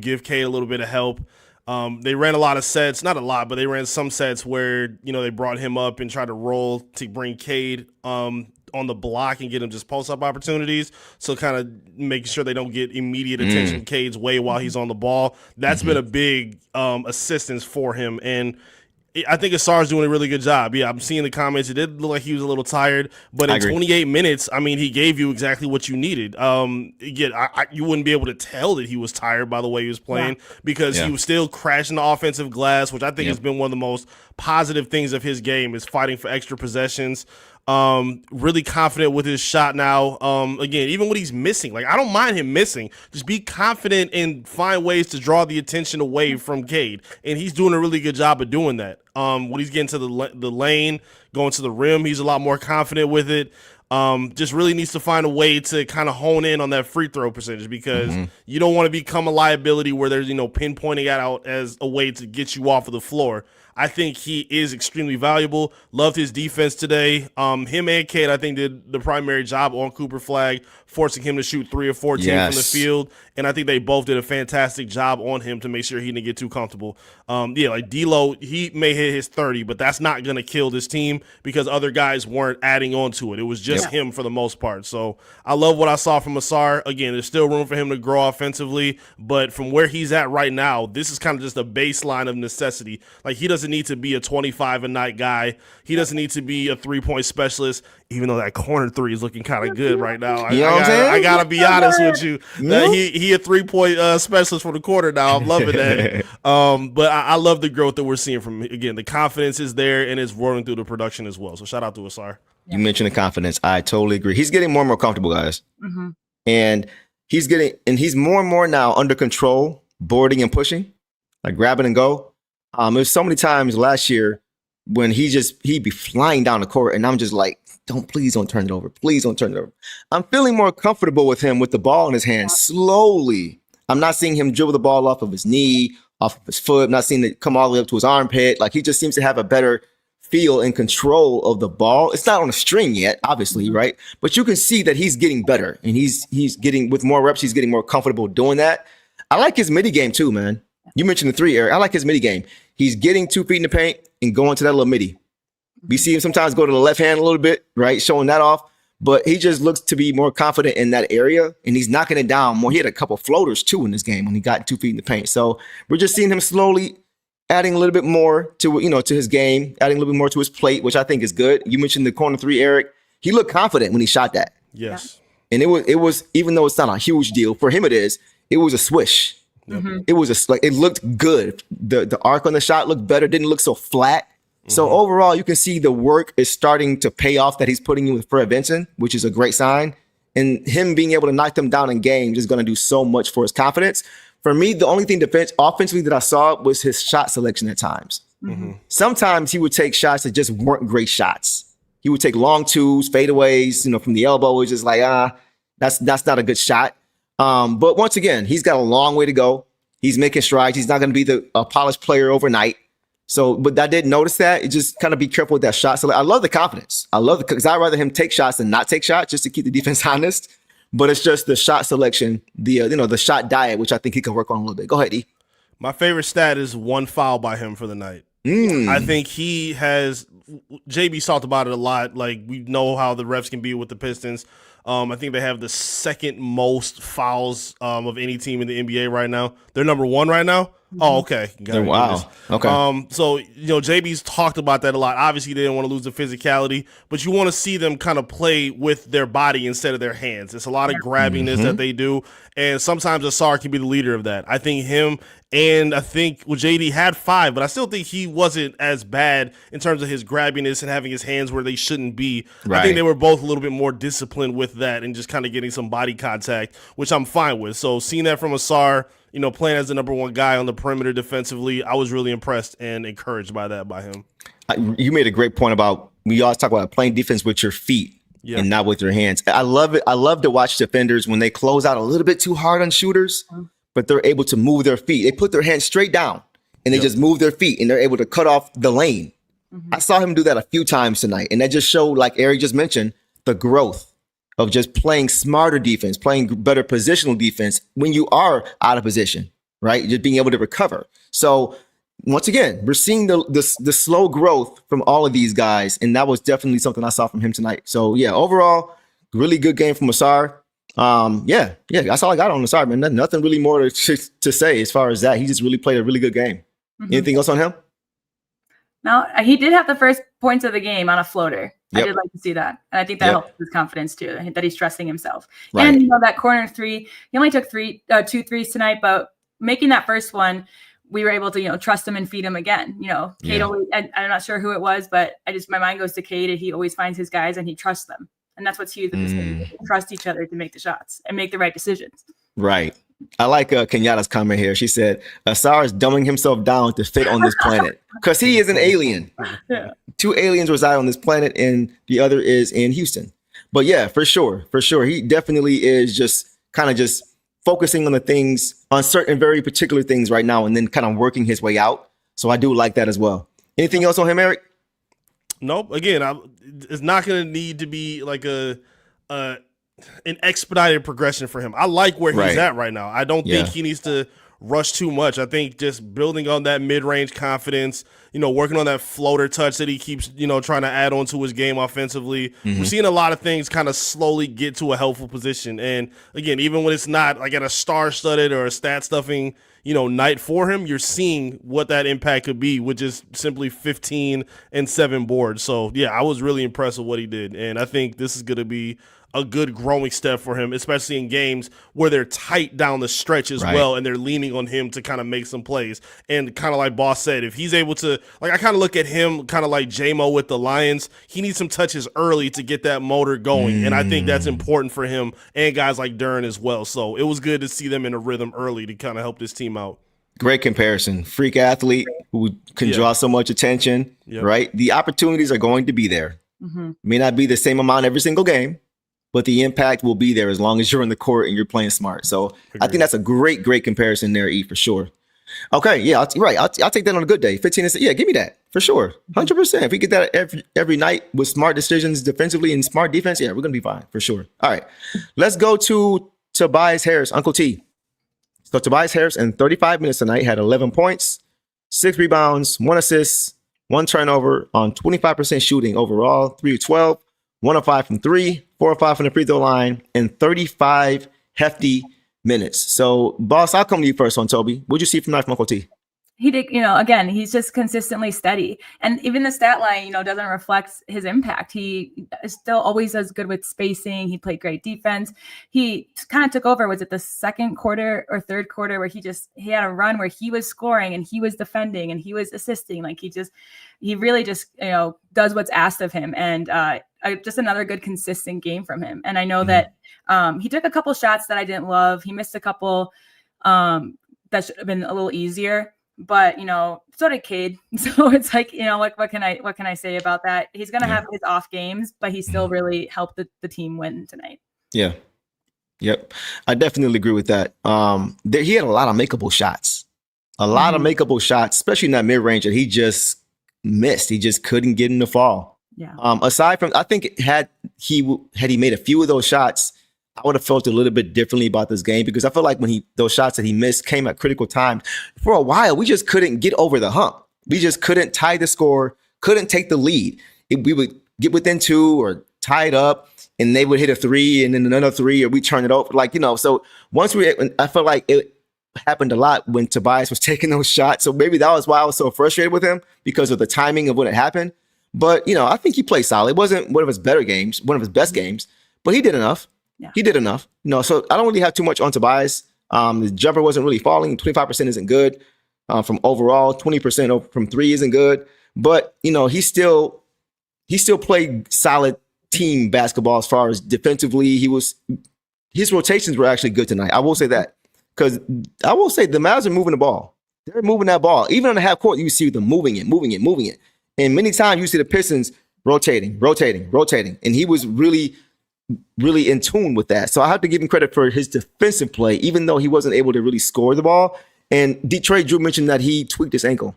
Speaker 5: give Cade a little bit of help. They ran a lot of sets, not a lot, but they ran some sets where, they brought him up and tried to roll to bring Cade on the block and get him just post-up opportunities. So kind of making sure they don't get immediate attention Cade's way while he's on the ball. That's been a big assistance for him. And I think Ausar's doing a really good job. Yeah, I'm seeing the comments. It did look like he was a little tired, but in 28 minutes, I mean, he gave you exactly what you needed. Again, you wouldn't be able to tell that he was tired by the way he was playing because he was still crashing the offensive glass, which I think has been one of the most positive things of his game is fighting for extra possessions. Really confident with his shot now. Again, even when he's missing, like I don't mind him missing. Just be confident and find ways to draw the attention away from Cade, and he's doing a really good job of doing that. When he's getting to the lane, going to the rim, he's a lot more confident with it. Just really needs to find a way to kind of hone in on that free throw percentage because you don't want to become a liability where there's pinpointing it out as a way to get you off of the floor. I think he is extremely valuable. Loved his defense today. Him and Cade, I think, did the primary job on Cooper Flag, forcing him to shoot 3 or 14 from the field. And I think they both did a fantastic job on him to make sure he didn't get too comfortable. Like D'Lo, he may hit his 30, but that's not going to kill this team because other guys weren't adding on to it. It was just him for the most part. So I love what I saw from Ausar. Again, there's still room for him to grow offensively, but from where he's at right now, this is kind of just a baseline of necessity. Like he doesn't need to be a 25-a-night guy. He doesn't need to be a three-point specialist, even though that corner 3 is looking kind of good right now. I got to be honest with you. He a 3-point specialist for the quarter now. I'm loving that. But I love the growth that we're seeing from him. Again, the confidence is there, and it's rolling through the production as well. So shout out to Ausar.
Speaker 3: You mentioned the confidence. I totally agree. He's getting more and more comfortable, guys. And he's more and more now under control, boarding and pushing, like grabbing and go. There's so many times last year when he'd be flying down the court, and I'm just like, please don't turn it over. Please don't turn it over. I'm feeling more comfortable with him with the ball in his hand slowly. I'm not seeing him dribble the ball off of his knee, off of his foot. I'm not seeing it come all the way up to his armpit. Like he just seems to have a better feel and control of the ball. It's not on a string yet, obviously, right? But you can see that he's getting better, and he's getting, with more reps, he's getting more comfortable doing that. I like his midi game too, man. You mentioned the 3, Eric. I like his midi game. He's getting 2 feet in the paint and going to that little midi. We see him sometimes go to the left hand a little bit, right? Showing that off. But he just looks to be more confident in that area, and he's knocking it down more. He had a couple floaters too in this game when he got 2 feet in the paint. So we're just seeing him slowly adding a little bit more to his game, adding a little bit more to his plate, which I think is good. You mentioned the corner 3, Eric. He looked confident when he shot that.
Speaker 5: Yes.
Speaker 3: And it was even though it's not a huge deal for him, it was a swish. It was it looked good. The arc on the shot looked better. Didn't look so flat. So overall, you can see the work is starting to pay off that he's putting in with prevention, which is a great sign. And him being able to knock them down in games is going to do so much for his confidence. For me, the only thing offensively that I saw was his shot selection at times. Sometimes he would take shots that just weren't great shots. He would take long 2s, fadeaways, from the elbow. It's just like, that's not a good shot. But once again, he's got a long way to go. He's making strides. He's not going to be a polished player overnight. So, but I did notice that. You just kind of be careful with that shot. So I love the confidence. Because I'd rather him take shots than not take shots just to keep the defense honest. But it's just the shot selection, the shot diet, which I think he can work on a little bit. Go ahead, E.
Speaker 5: My favorite stat is 1 foul by him for the night. I think he has – JB talked about it a lot. Like, we know how the refs can be with the Pistons. I think they have the second most fouls of any team in the NBA right now. They're number 1 right now. Oh, okay.
Speaker 3: Wow. Okay.
Speaker 5: So, JB's talked about that a lot. Obviously, they didn't want to lose the physicality, but you want to see them kind of play with their body instead of their hands. It's a lot of grabbiness that they do, and sometimes Ausar can be the leader of that. I think him and JD had 5, but I still think he wasn't as bad in terms of his grabbiness and having his hands where they shouldn't be. Right. I think they were both a little bit more disciplined with that and just kind of getting some body contact, which I'm fine with. So seeing that from Ausar, playing as the number 1 guy on the perimeter defensively, I was really impressed and encouraged by that by him.
Speaker 3: You made a great point about, we always talk about playing defense with your feet and not with your hands. I love it. I love to watch defenders when they close out a little bit too hard on shooters, but they're able to move their feet. They put their hands straight down and they just move their feet and they're able to cut off the lane. I saw him do that a few times tonight. And that just showed, like Eric just mentioned, the growth of just playing smarter defense, playing better positional defense when you are out of position, right? Just being able to recover. So once again, we're seeing the slow growth from all of these guys. And that was definitely something I saw from him tonight. So yeah, overall, really good game from Ausar. Yeah, that's all I got on Ausar, man. Nothing really more to say as far as that. He just really played a really good game. Anything else on him?
Speaker 4: No, he did have the first points of the game on a floater. I did like to see that. And I think that helps his confidence too, that he's trusting himself. Right. And that corner 3, he only took 2 threes tonight, but making that first one, we were able to, trust him and feed him again. Cade always, I'm not sure who it was, but my mind goes to Cade, and he always finds his guys and he trusts them. And that's what's huge in this game. Trust each other to make the shots and make the right decisions. Right.
Speaker 3: I like Kenyatta's comment here. She said, Ausar is dumbing himself down to fit on this planet because he is an alien. 2 aliens reside on this planet and the other is in Houston. But yeah, for sure. He definitely is just kind of just focusing on the things, on certain very particular things right now and then kind of working his way out. So I do like that as well. Anything else on him, Eric?
Speaker 5: Nope. Again, it's not going to need to be like an expedited progression for him. I like where he's at right now. I don't think he needs to rush too much. I think just building on that mid-range confidence, working on that floater touch that he keeps, trying to add on to his game offensively. We're seeing a lot of things kind of slowly get to a helpful position. And again, even when it's not like at a star-studded or a stat-stuffing, night for him, you're seeing what that impact could be with just simply 15 and 7 boards. So yeah, I was really impressed with what he did. And I think this is going to be a good growing step for him, especially in games where they're tight down the stretch as well, and they're leaning on him to kind of make some plays. And kind of like Boss said, if he's able to, like, I kind of look at him kind of like J-Mo with the Lions. He needs some touches early to get that motor going, and I think that's important for him and guys like Duren as well. So it was good to see them in a rhythm early to kind of help this team out.
Speaker 3: Great comparison. Freak athlete who can draw so much attention, right? The opportunities are going to be there. May not be the same amount every single game, but the impact will be there as long as you're in the court and you're playing smart. So I think that's a great comparison there, E, for sure. Okay, yeah, I'll take that on a good day. 15 and 6, yeah, give me that for sure, 100%. If we get that every night with smart decisions defensively and smart defense, yeah, we're gonna be fine for sure. All right, let's go to Tobias Harris, Uncle T. So Tobias Harris in 35 minutes tonight had 11 points, 6 rebounds, 1 assist, 1 turnover on 25% shooting overall, 3 of 12. 1 of 5 from 3, 4 of 5 from the free throw line, and 35 hefty minutes. So, Boss, I'll come to you first on Toby. What'd you see from Uncle T?
Speaker 4: He did, again, he's just consistently steady. And even the stat line, doesn't reflect his impact. He is still always as good with spacing. He played great defense. He kind of took over. Was it the second quarter or third quarter where he had a run where he was scoring and he was defending and he was assisting? Like he really just, does what's asked of him. And just another good, consistent game from him. And I know that he took a couple shots that I didn't love. He missed a couple that should have been a little easier. But so did Cade. So it's like, what can I say about that? He's gonna have his off games, but he still really helped the team win tonight. Yeah.
Speaker 3: Yep. I definitely agree with that. He had a lot of makeable shots. Especially in that mid range that he just missed. He just couldn't get in the fall.
Speaker 4: Yeah.
Speaker 3: Aside from, I think had he made a few of those shots, I would have felt a little bit differently about this game because I feel like when those shots that he missed came at critical times. For a while, we just couldn't get over the hump. We just couldn't tie the score, couldn't take the lead. We would get within 2 or tie it up, and they would hit a three and then another three, or we turn it over. Like, so once I felt like it happened a lot when Tobias was taking those shots. So maybe that was why I was so frustrated with him, because of the timing of when it happened. But, I think he played solid. It wasn't one of his better games, one of his best games, but he did enough.
Speaker 4: Yeah.
Speaker 3: He did enough. So I don't really have too much on Tobias. The jumper wasn't really falling. 25% isn't good from overall. 20% from three isn't good. But, he still played solid team basketball as far as defensively. His rotations were actually good tonight. I will say that, because I will say the Mavs are moving the ball. They're moving that ball. Even on the half court, you see them moving it. And many times you see the Pistons rotating. And he was really, really in tune with that. So I have to give him credit for his defensive play, even though he wasn't able to really score the ball. And Detroit Drew mentioned that he tweaked his ankle.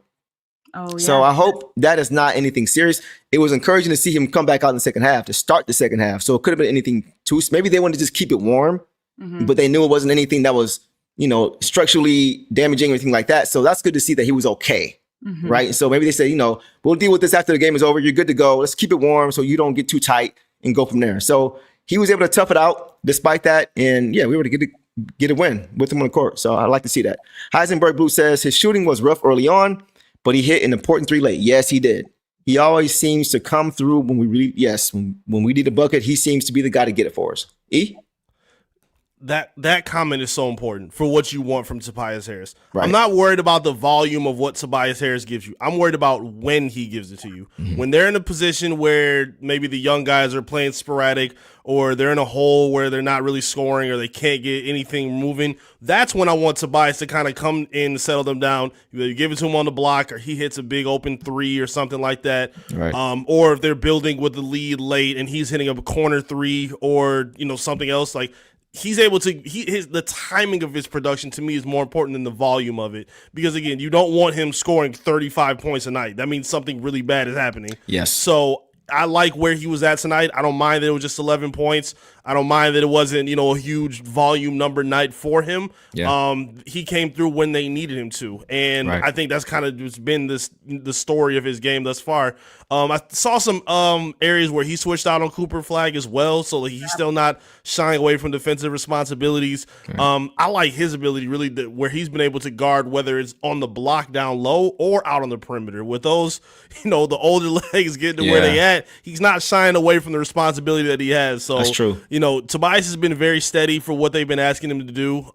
Speaker 4: Oh, yeah.
Speaker 3: So I hope that is not anything serious. It was encouraging to see him come back out in the second half, to start the second half. So it could have been anything too. Maybe they wanted to just keep it warm, but they knew it wasn't anything that was, structurally damaging or anything like that. So that's good to see that he was okay. Right. And so maybe they say, we'll deal with this after the game is over. You're good to go. Let's keep it warm so you don't get too tight and go from there. So he was able to tough it out despite that. And yeah, we were able to get a win with him on the court. So I like to see that. Heisenberg Blue says his shooting was rough early on, but he hit an important three late. Yes, he did. He always seems to come through when we need a bucket, he seems to be the guy to get it for us. E?
Speaker 5: That comment is so important for what you want from Tobias Harris.
Speaker 3: Right.
Speaker 5: I'm not worried about the volume of what Tobias Harris gives you. I'm worried about when he gives it to you. When they're in a position where maybe the young guys are playing sporadic, or they're in a hole where they're not really scoring, or they can't get anything moving, that's when I want Tobias to kind of come in and settle them down. You give it to him on the block, or he hits a big open three or something like that.
Speaker 3: Right.
Speaker 5: Or if they're building with the lead late and he's hitting a corner three, or something else, like he's able to the timing of his production to me is more important than the volume of it, because again, you don't want him scoring 35 points a night. That means something really bad is happening.
Speaker 3: Yes.
Speaker 5: So I like where he was at tonight. I don't mind that it was just 11 points. I don't mind that it wasn't, a huge volume number night for him.
Speaker 3: Yeah.
Speaker 5: He came through when they needed him to. And
Speaker 3: Right.
Speaker 5: I think that's kind of just been the story of his game thus far. I saw some areas where he switched out on Cooper Flag as well, so like he's still not shying away from defensive responsibilities. I like his ability really where he's been able to guard, whether it's on the block down low or out on the perimeter. With those, the older legs getting to where they at, he's not shying away from the responsibility that he has. So
Speaker 3: that's true.
Speaker 5: Tobias has been very steady for what they've been asking him to do.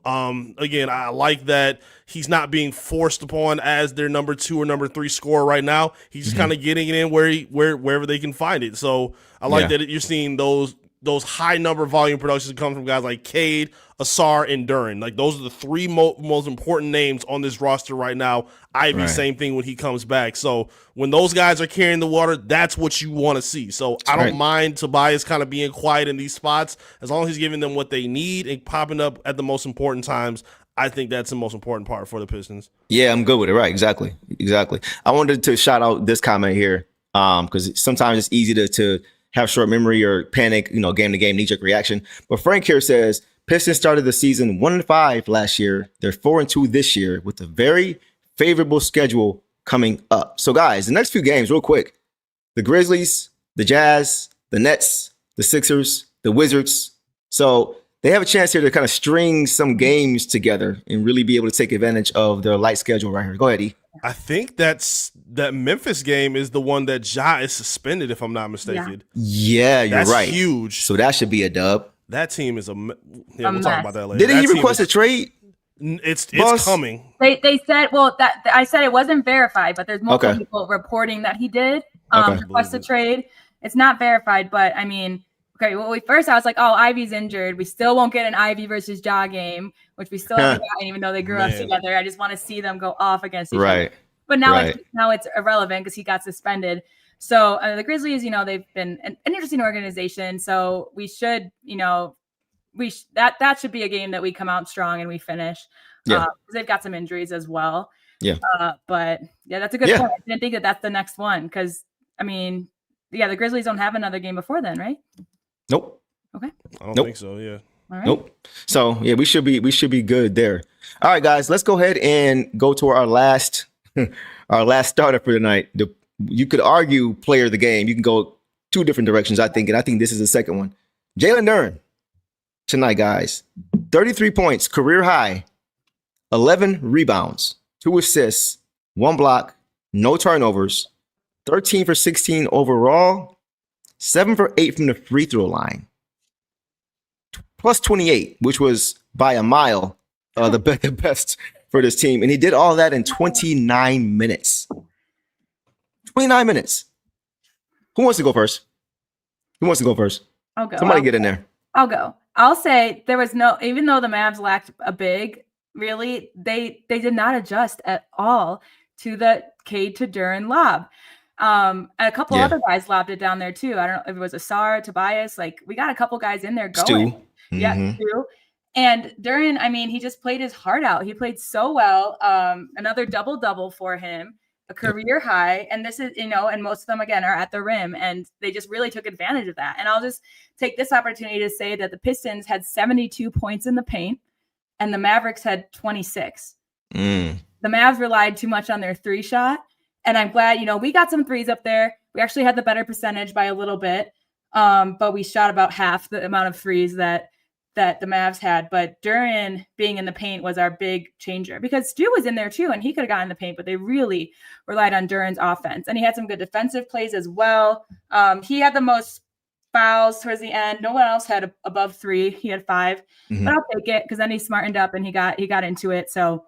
Speaker 5: Again, I like that he's not being forced upon as their number 2 or number 3 scorer right now. He's just kind of getting it in wherever they can find it. So I like that you're seeing those high number volume productions come from guys like Cade, Ausar, and Duren. Like those are the 3 most important names on this roster right now. Ivy, same thing when he comes back. So when those guys are carrying the water, that's what you want to see. So I don't mind Tobias kind of being quiet in these spots, as long as he's giving them what they need and popping up at the most important times. I think that's the most important part for the Pistons.
Speaker 3: Yeah, I'm good with it. Right. Exactly. I wanted to shout out this comment here because sometimes it's easy to have short memory or panic, game to game knee-jerk reaction. But Frank here says Pistons started the season 1-5 last year. They're 4-2 this year with a very favorable schedule coming up. So guys, the next few games, real quick, the Grizzlies, the Jazz, the Nets, the Sixers, the Wizards. So they have a chance here to kind of string some games together and really be able to take advantage of their light schedule right here. Go ahead, E.
Speaker 5: I think that Memphis game is the one that Ja is suspended, if I'm not mistaken.
Speaker 3: Yeah, you're
Speaker 5: That's
Speaker 3: right.
Speaker 5: Huge.
Speaker 3: So that should be a dub.
Speaker 5: That team is we'll talk about that later.
Speaker 3: Didn't he
Speaker 5: That
Speaker 3: request a trade?
Speaker 5: It's
Speaker 3: Boss?
Speaker 5: coming.
Speaker 4: They said, I said it wasn't verified, but there's multiple people reporting that he did request a trade. It's not verified, but I mean, okay, well, I was like, Ivy's injured. We still won't get an Ivy versus Ja game, which we still haven't gotten, even though they grew up together. I just want to see them go off against each other. But now it's irrelevant because he got suspended. So the Grizzlies, they've been an interesting organization. So we should, that should be a game that we come out strong and we finish. Because they've got some injuries as well.
Speaker 3: Yeah.
Speaker 4: But yeah, that's a good point. I didn't think that that's the next one because, I mean, the Grizzlies don't have another game before then, right?
Speaker 3: Nope.
Speaker 4: Okay.
Speaker 5: I don't think so. Yeah.
Speaker 4: All right.
Speaker 3: Nope. So yeah, we should be good there. All right, guys, let's go ahead and go to our last starter for tonight. You could argue player of the game. You can go 2 different directions, I think, and I think this is the second one. Jalen Duren tonight, guys. 33 points, career high, 11 rebounds, 2 assists, 1 block, no turnovers, 13 for 16 overall, 7 for 8 from the free throw line, plus 28, which was by a mile the best for this team. And he did all that in 29 minutes. 29 minutes. Who wants to go first?
Speaker 4: I'll go.
Speaker 3: Somebody get in there.
Speaker 4: I'll go. I'll say there was no, even though the Mavs lacked a big, really, they did not adjust at all to the Cade to Duren lob. And a couple other guys lobbed it down there too. I don't know if it was Ausar, Tobias. Like, we got a couple guys in there going.
Speaker 3: Stu.
Speaker 4: Yeah, Stu. And Duren, I mean, he just played his heart out. He played so well. Another double-double for him, a career high. And this is, and most of them, again, are at the rim. And they just really took advantage of that. And I'll just take this opportunity to say that the Pistons had 72 points in the paint and the Mavericks had 26. The Mavs relied too much on their 3 shot. And I'm glad, we got some threes up there. We actually had the better percentage by a little bit. But we shot about half the amount of threes that the Mavs had. But Duren being in the paint was our big changer because Stu was in there too, and he could have gotten in the paint, but they really relied on Duren's offense. And he had some good defensive plays as well. He had the most fouls towards the end. No one else had above 3. He had 5. But I'll take it because then he smartened up and he got into it. So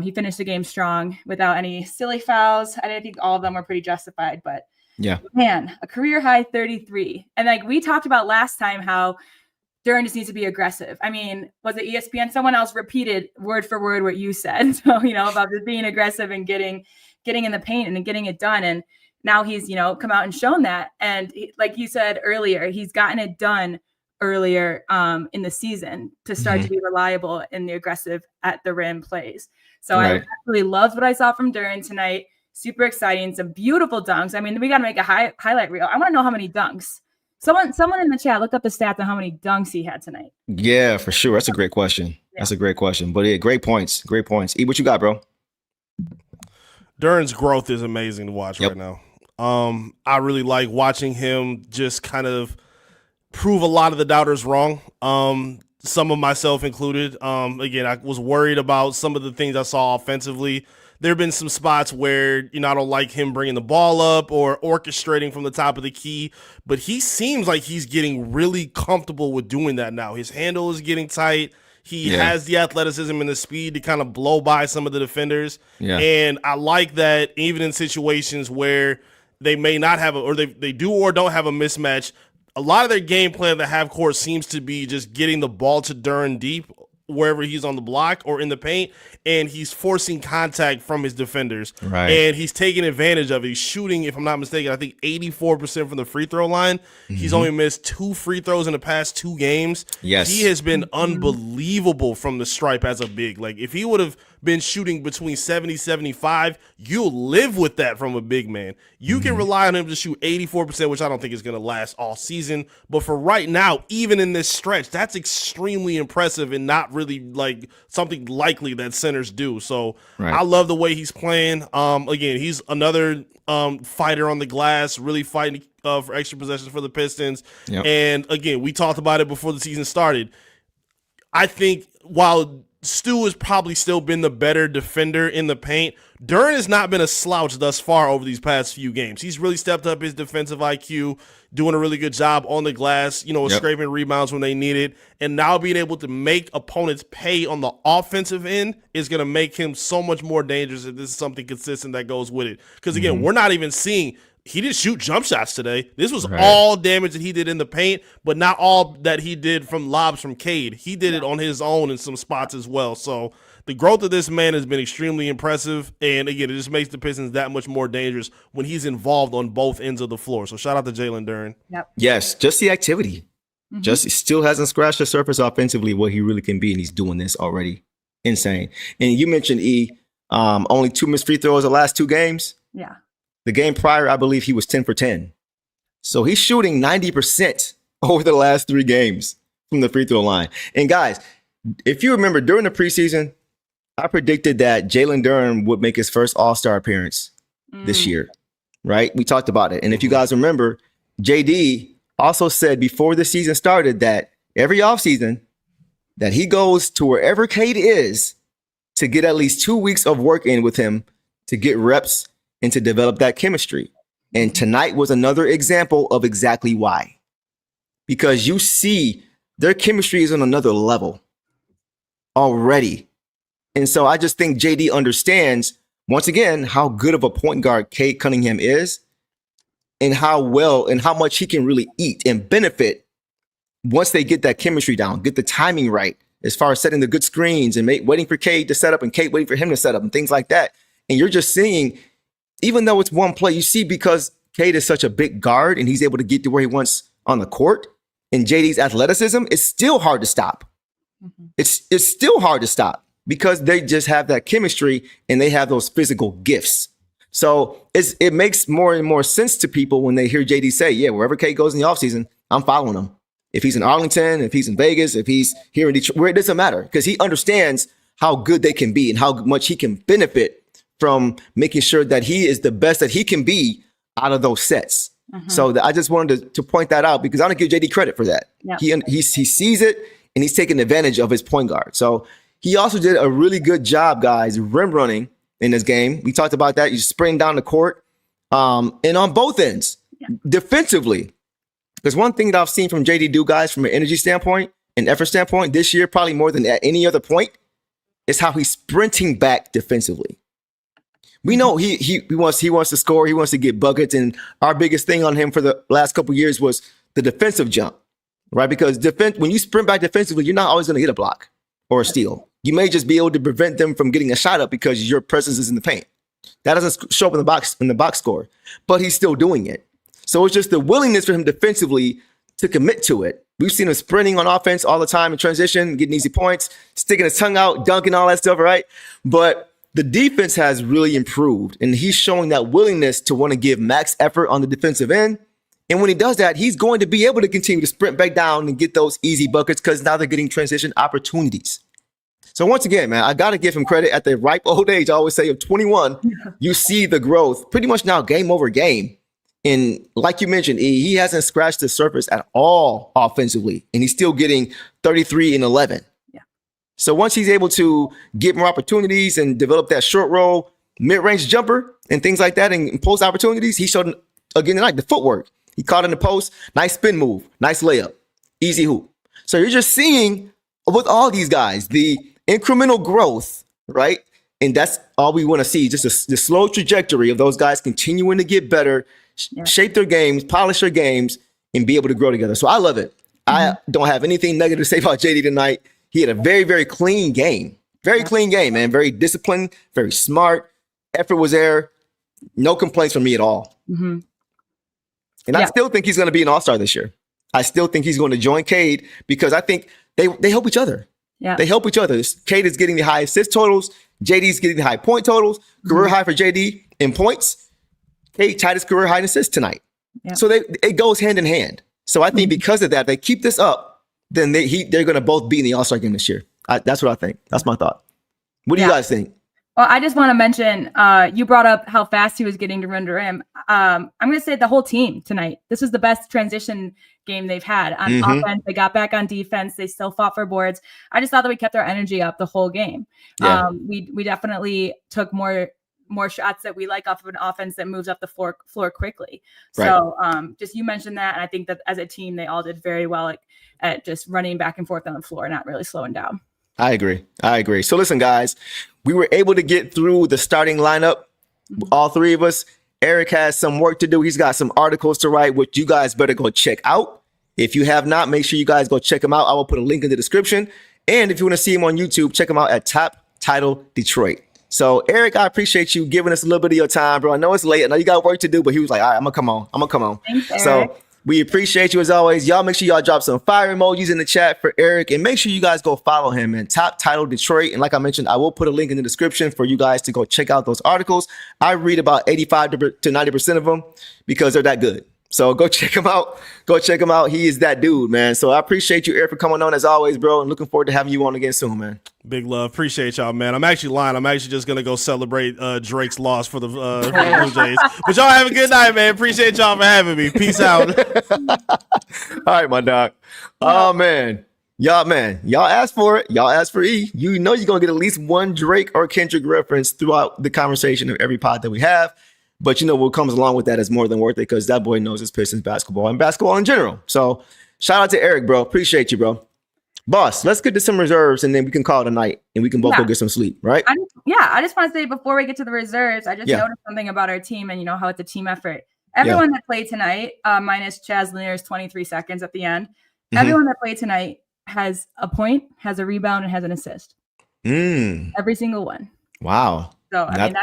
Speaker 4: he finished the game strong without any silly fouls. I think all of them were pretty justified, but
Speaker 3: yeah,
Speaker 4: man, a career high 33. And like we talked about last time, how Duren just needs to be aggressive. I mean, was it ESPN? Someone else repeated word for word what you said. So, about just being aggressive and getting in the paint and getting it done. And now he's, come out and shown that. And like you said earlier, he's gotten it done earlier in the season to start to be reliable in the aggressive at the rim plays. So I really loved what I saw from Duren tonight. Super exciting. Some beautiful dunks. I mean, we got to make a highlight reel. I want to know how many dunks. Someone in the chat looked up the stats on how many dunks he had tonight.
Speaker 3: Yeah, for sure. That's a great question. Yeah. That's a great question. But yeah, great points. Great points. E, what you got, bro?
Speaker 5: Duren's growth is amazing to watch right now. I really like watching him just kind of prove a lot of the doubters wrong. Some of myself included. Again, I was worried about some of the things I saw offensively. There have been some spots where, I don't like him bringing the ball up or orchestrating from the top of the key, but he seems like he's getting really comfortable with doing that now. His handle is getting tight. He has the athleticism and the speed to kind of blow by some of the defenders. Yeah. And I like that even in situations where they may not have they do or don't have a mismatch, a lot of their game plan at the half court seems to be just getting the ball to Duren deep wherever he's on the block or in the paint, and he's forcing contact from his defenders. Right. And he's taking advantage of it. He's shooting, if I'm not mistaken, I think 84% from the free throw line. He's only missed 2 free throws in the past 2 games. Yes. He has been unbelievable from the stripe as a big. Like, if he would have been shooting between 70-75, you'll live with that from a big man. You can rely on him to shoot 84%, which I don't think is going to last all season. But for right now, even in this stretch, that's extremely impressive and not really like something likely that centers do. So I love the way he's playing. Again, he's another fighter on the glass, really fighting for extra possessions for the Pistons. Yep. And again, we talked about it before the season started. I think while Stu has probably still been the better defender in the paint, Duren has not been a slouch thus far over these past few games. He's really stepped up his defensive IQ, doing a really good job on the glass, scraping rebounds when they need it. And now being able to make opponents pay on the offensive end is going to make him so much more dangerous if this is something consistent that goes with it. Because, again, we're not even seeing – he didn't shoot jump shots today. This was all damage that he did in the paint, but not all that he did from lobs from Cade. He did it on his own in some spots as well. So the growth of this man has been extremely impressive. And, again, it just makes the Pistons that much more dangerous when he's involved on both ends of the floor. So shout out to Jalen Duren.
Speaker 3: Yep. Yes, just the activity. Just still hasn't scratched the surface offensively what he really can be, and he's doing this already. Insane. And you mentioned, E, only 2 missed free throws the last 2 games.
Speaker 4: Yeah.
Speaker 3: The game prior, I believe he was 10 for 10. So he's shooting 90% over the last 3 games from the free throw line. And guys, if you remember during the preseason, I predicted that Jalen Duren would make his first All-Star appearance this year, right? We talked about it. And if you guys remember, JD also said before the season started that every offseason that he goes to wherever Cade is to get at least 2 weeks of work in with him to get reps and to develop that chemistry. And tonight was another example of exactly why. Because you see their chemistry is on another level already. And so I just think JD understands, once again, how good of a point guard Cade Cunningham is and how well and how much he can really eat and benefit once they get that chemistry down, get the timing right as far as setting the good screens and waiting for Cade to set up and Cade waiting for him to set up and things like that. And you're just seeing, even though it's one play, you see because Cade is such a big guard and he's able to get to where he wants on the court, and JD's athleticism, it's still hard to stop. It's still hard to stop because they just have that chemistry and they have those physical gifts. So it makes more and more sense to people when they hear JD say, yeah, wherever Cade goes in the offseason, I'm following him. If he's in Arlington, if he's in Vegas, if he's here in Detroit, where it doesn't matter because he understands how good they can be and how much he can benefit from making sure that he is the best that he can be out of those sets. So I just wanted to point that out because I don't give JD credit for that. He sees it and he's taking advantage of his point guard. So he also did a really good job, guys, rim running in this game. We talked about that. You sprint down the court and on both ends defensively. There's one thing that I've seen from JD do, guys, from an energy standpoint and effort standpoint this year, probably more than at any other point, is how he's sprinting back defensively. We know he wants to score. He wants to get buckets. And our biggest thing on him for the last couple of years was the defensive jump, right? Because when you sprint back defensively, you're not always going to get a block or a steal. You may just be able to prevent them from getting a shot up because your presence is in the paint. That doesn't show up in the box score, but he's still doing it. So it's just the willingness for him defensively to commit to it. We've seen him sprinting on offense all the time in transition, getting easy points, sticking his tongue out, dunking, all that stuff, right? But the defense has really improved, and he's showing that willingness to want to give max effort on the defensive end. And when he does that, he's going to be able to continue to sprint back down and get those easy buckets because now they're getting transition opportunities. So once again, man, I got to give him credit at the ripe old age. I always say of 21, you see the growth pretty much now game over game. And like you mentioned, he hasn't scratched the surface at all offensively, and he's still getting 33 and 11. So once he's able to get more opportunities and develop that short roll, mid-range jumper and things like that and post opportunities, he showed again tonight the footwork. He caught in the post, nice spin move, nice layup, easy hoop. So you're just seeing with all these guys, the incremental growth, right? And that's all we want to see, just the slow trajectory of those guys continuing to get better, shape their games, polish their games, and be able to grow together. So I love it. I don't have anything negative to say about JD tonight. He had a very, very clean game. Very clean game, man. Very disciplined, very smart. Effort was there. No complaints from me at all. And I still think he's going to be an all-star this year. I still think he's going to join Cade because I think they help each other. They help each other. Cade is getting the high assist totals. JD's getting the high point totals. Career high for JD in points. Cade tied his career high in assists tonight. So it goes hand in hand. So I think because of that, they keep this up, then they're going to both be in the All-Star game this year. That's what I think. That's my thought. What do you guys think?
Speaker 4: Well, I just want to mention, you brought up how fast he was getting to run to rim. I'm going to say the whole team tonight. This was the best transition game they've had on offense. They got back on defense. They still fought for boards. I just thought that we kept our energy up the whole game. We definitely took more shots that we like off of an offense that moves up the floor quickly. So just you mentioned that. And I think that as a team, they all did very well at just running back and forth on the floor, not really slowing down.
Speaker 3: I agree. So listen, guys, we were able to get through the starting lineup, all three of us. Eric has some work to do. He's got some articles to write, which you guys better go check out. If you have not, make sure you guys go check him out. I will put a link in the description. And if you want to see him on YouTube, check him out at Top Title Detroit. So, Eric, I appreciate you giving us a little bit of your time, bro. I know it's late. I know you got work to do, but he was like, all right, I'm going to come on.
Speaker 4: Thanks, Eric.
Speaker 3: So, we appreciate you as always. Y'all make sure y'all drop some fire emojis in the chat for Eric, and make sure you guys go follow him in Top Title Detroit. And like I mentioned, I will put a link in the description for you guys to go check out those articles. I read about 85 to 90% of them because they're that good. So go check him out. Go check him out. He is that dude, man. So I appreciate you, Eric, for coming on as always, bro. And looking forward to having you on again soon, man.
Speaker 5: Big love. Appreciate y'all, man. I'm actually lying. I'm actually just going to go celebrate Drake's loss for the Blue Jays. But y'all have a good night, man. Appreciate y'all for having me. Peace out.
Speaker 3: All right, my dog. Oh, man. Y'all asked for it. Y'all asked for E. You know you're going to get at least one Drake or Kendrick reference throughout the conversation of every pod that we have. But you know what comes along with that is more than worth it because that boy knows his Pistons basketball and basketball in general. So shout out to Eric, bro. Appreciate you, bro. Boss, let's get to some reserves and then we can call it a night and we can both go get some sleep, right?
Speaker 4: I just want to say before we get to the reserves, I just noticed something about our team and you know how it's a team effort. Everyone that played tonight, minus Chaz Lanier's 23 seconds at the end, everyone that played tonight has a point, has a rebound, and has an assist. Every single one.
Speaker 3: Wow.
Speaker 4: So I mean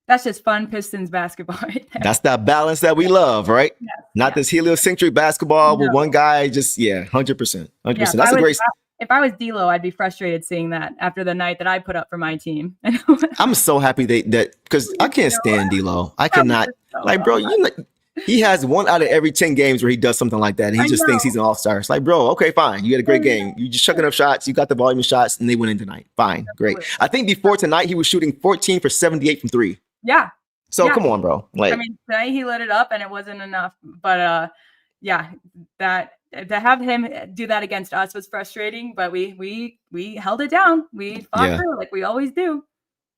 Speaker 4: that's just fun Pistons basketball right there.
Speaker 3: That's that balance that we love, right? Not this heliocentric basketball with one guy just 100%. 100%. That's a great.
Speaker 4: If I was D'Lo, I'd be frustrated seeing that after the night that I put up for my team.
Speaker 3: I'm so happy that because I can't stand D'Lo. I cannot bro. You know, he has 1 out of every 10 games where he does something like that, and he just thinks he's an all-star. It's like, bro, okay, fine. You had a great game. You just chucking up shots. You got the volume of shots, and they went in tonight. Fine, great. I think before tonight, he was shooting 14 for 78 from 3.
Speaker 4: Yeah.
Speaker 3: So come on, bro. Like,
Speaker 4: I mean, tonight he lit it up, and it wasn't enough. But that to have him do that against us was frustrating. But we held it down. We fought through like we always do.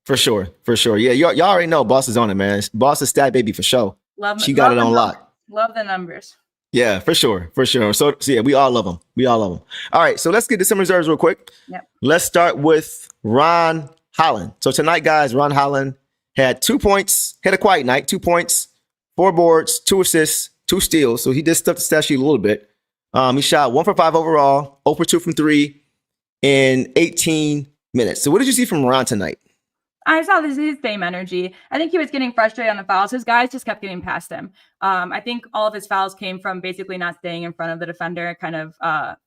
Speaker 4: For sure. Yeah, y'all already know Boss is on it, man. Boss is stat baby for sure. She got it on lock. Love the numbers.
Speaker 3: Yeah, for sure. So yeah, we all love them. All right, so let's get to some reserves real quick.
Speaker 4: Yep.
Speaker 3: Let's start with Ron Holland. So tonight, guys, Ron Holland had 2 points, had a quiet night, 2 points, 4 boards, 2 assists, 2 steals. So he did stuff the stat sheet a little bit. He shot 1 for 5 overall, 0 for 2 from 3 in 18 minutes. So what did you see from Ron tonight?
Speaker 4: I saw his same energy. I think he was getting frustrated on the fouls. His guys just kept getting past him. I think all of his fouls came from basically not staying in front of the defender, kind of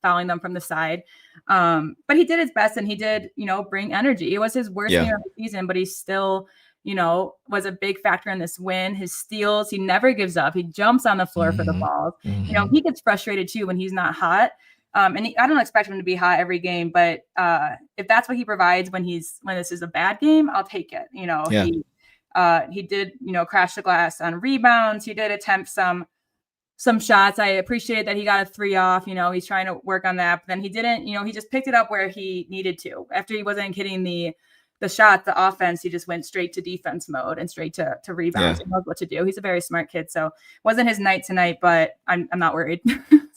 Speaker 4: fouling them from the side. But he did his best and he did, bring energy. It was his worst game of the season, but he still, was a big factor in this win. His steals, he never gives up. He jumps on the floor for the balls. He gets frustrated too when he's not hot. And I don't expect him to be hot every game, but if that's what he provides when this is a bad game, I'll take it. He did, crash the glass on rebounds. He did attempt some shots. I appreciated that he got a 3 off. He's trying to work on that, but then he didn't. He just picked it up where he needed to. After he wasn't hitting the shot, the offense, he just went straight to defense mode and straight to rebounds. He knows what to do. He's a very smart kid. So wasn't his night tonight, but I'm not worried.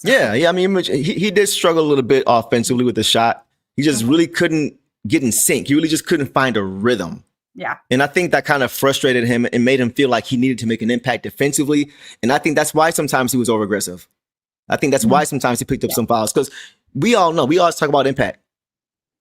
Speaker 3: Yeah. I mean, he did struggle a little bit offensively with the shot. He just really couldn't get in sync. He really just couldn't find a rhythm.
Speaker 4: Yeah.
Speaker 3: And I think that kind of frustrated him and made him feel like he needed to make an impact defensively. And I think that's why sometimes he was over aggressive. I think that's why sometimes he picked up some fouls, because we all know, we always talk about impact.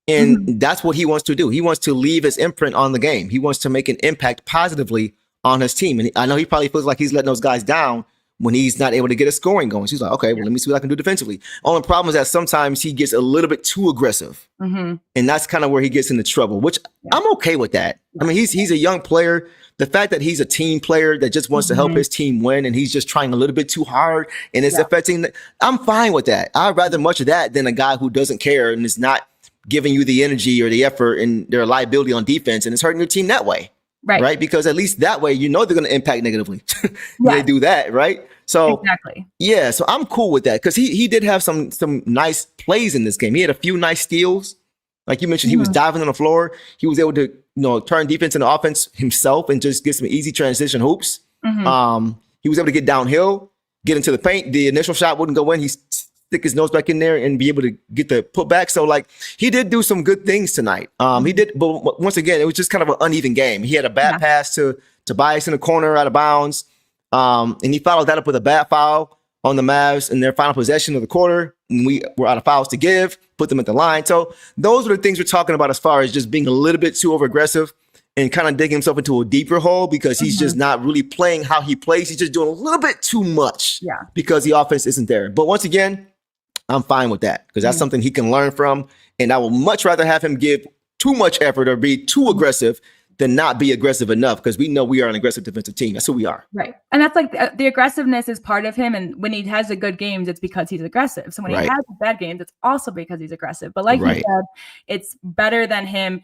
Speaker 3: And that's what he wants to do. He wants to leave his imprint on the game. He wants to make an impact positively on his team. And I know he probably feels like he's letting those guys down when he's not able to get a scoring going. So he's like, okay, well, let me see what I can do defensively. Only problem is that sometimes he gets a little bit too aggressive. And that's kind of where he gets into trouble, which I'm okay with that. I mean, he's a young player. The fact that he's a team player that just wants to help his team win and he's just trying a little bit too hard and it's affecting, I'm fine with that. I'd rather much of that than a guy who doesn't care and is not giving you the energy or the effort and their liability on defense, and it's hurting your team that way. Right. Because at least that way, they're going to impact negatively. They do that. Right. So
Speaker 4: exactly. Yeah.
Speaker 3: So I'm cool with that because he did have some nice plays in this game. He had a few nice steals. Like you mentioned, he was diving on the floor. He was able to, turn defense into offense himself and just get some easy transition hoops. He was able to get downhill, get into the paint. The initial shot wouldn't go in. He stick his nose back in there and be able to get the putback. So he did do some good things tonight. He did, but once again, it was just kind of an uneven game. He had a bad pass to Tobias in the corner out of bounds. And he followed that up with a bad foul on the Mavs in their final possession of the quarter. And we were out of fouls to give, put them at the line. So those are the things we're talking about as far as just being a little bit too over aggressive and kind of digging himself into a deeper hole because he's just not really playing how he plays. He's just doing a little bit too much because the offense isn't there. But once again, I'm fine with that because that's something he can learn from. And I would much rather have him give too much effort or be too aggressive than not be aggressive enough, because we know we are an aggressive defensive team. That's who we are.
Speaker 4: Right. And that's like the aggressiveness is part of him. And when he has the good games, it's because he's aggressive. So when he has bad games, it's also because he's aggressive. But like you said, it's better than him,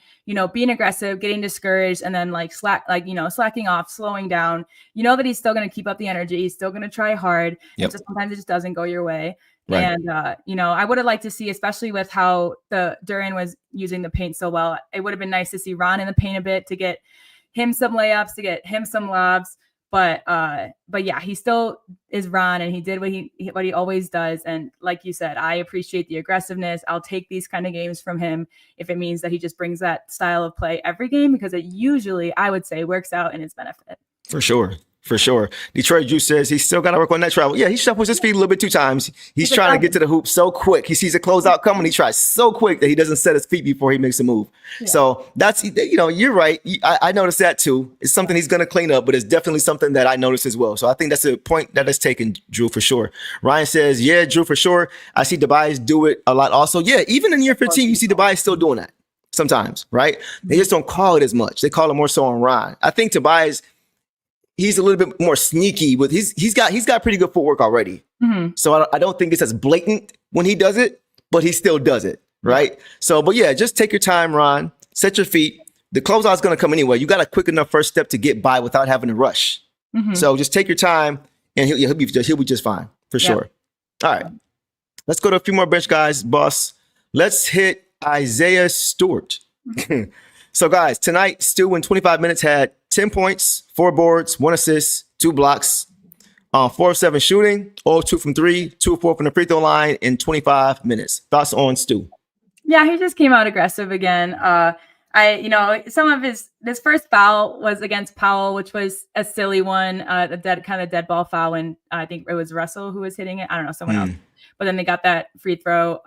Speaker 4: being aggressive, getting discouraged, and then slacking off, slowing down. You know that he's still going to keep up the energy. He's still going to try hard. And just sometimes it just doesn't go your way. Right. And, I would have liked to see, especially with how the Duren was using the paint so well, it would have been nice to see Ron in the paint a bit, to get him some layups, to get him some lobs. But yeah, he still is Ron, and he did what he always does. And like you said, I appreciate the aggressiveness. I'll take these kind of games from him if it means that he just brings that style of play every game, because it usually, I would say, works out in his benefit.
Speaker 3: For sure. For sure. Detroit Juice says he's still got to work on that travel. Yeah, he shuffles his feet a little bit 2 times. He's trying to get to the hoop so quick. He sees a closeout coming. He tries so quick that he doesn't set his feet before he makes a move. Yeah. So that's, you're right. I noticed that too. It's something he's going to clean up, but it's definitely something that I noticed as well. So I think that's a point that is taken, Drew, for sure. Ryan says, yeah, Drew, for sure. I see Tobias do it a lot also. Yeah, even in year 15, you see Tobias still doing that sometimes, right? They just don't call it as much. They call it more so on Ryan. I think Tobias, he's a little bit more sneaky with he's got pretty good footwork already. Mm-hmm. So I don't think it's as blatant when he does it, but he still does it. Right. So, but yeah, just take your time, Ron, set your feet. The closeout's going to come anyway. You got a quick enough first step to get by without having to rush. Mm-hmm. So just take your time, and he'll be just fine for sure. All right. Let's go to a few more bench guys, boss. Let's hit Isaiah Stewart. So guys, tonight, Stu in 25 minutes had 10 points, 4 boards, 1 assist, 2 blocks, 4 of 7 shooting, 2 from 3, 2 of 4 from the free throw line in 25 minutes. Thoughts on Stu?
Speaker 4: Yeah, he just came out aggressive again. Some of his first foul was against Powell, which was a silly one, a dead ball foul, when I think it was Russell who was hitting it. I don't know, someone else. But then they got that free throw.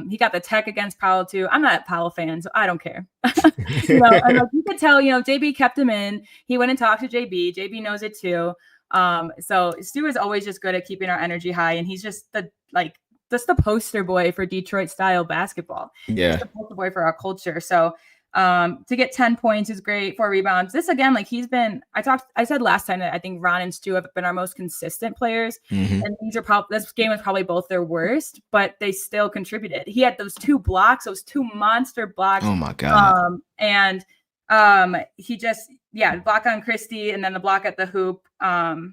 Speaker 4: He got the tech against Powell too. I'm not a Powell fan, so I don't care. And you could tell, JB kept him in. He went and talked to JB. JB knows it too. So Stu is always just good at keeping our energy high, and he's just the poster boy for Detroit style basketball. Yeah, he's the poster boy for our culture. So to get 10 points is great, 4 rebounds. This again, he's been, I said last time that I think Ron and Stu have been our most consistent players. Mm-hmm. And this game was probably both their worst, but they still contributed. He had those 2 blocks, those 2 monster blocks.
Speaker 3: Oh my God.
Speaker 4: He just, block on Christie, and then the block at the hoop on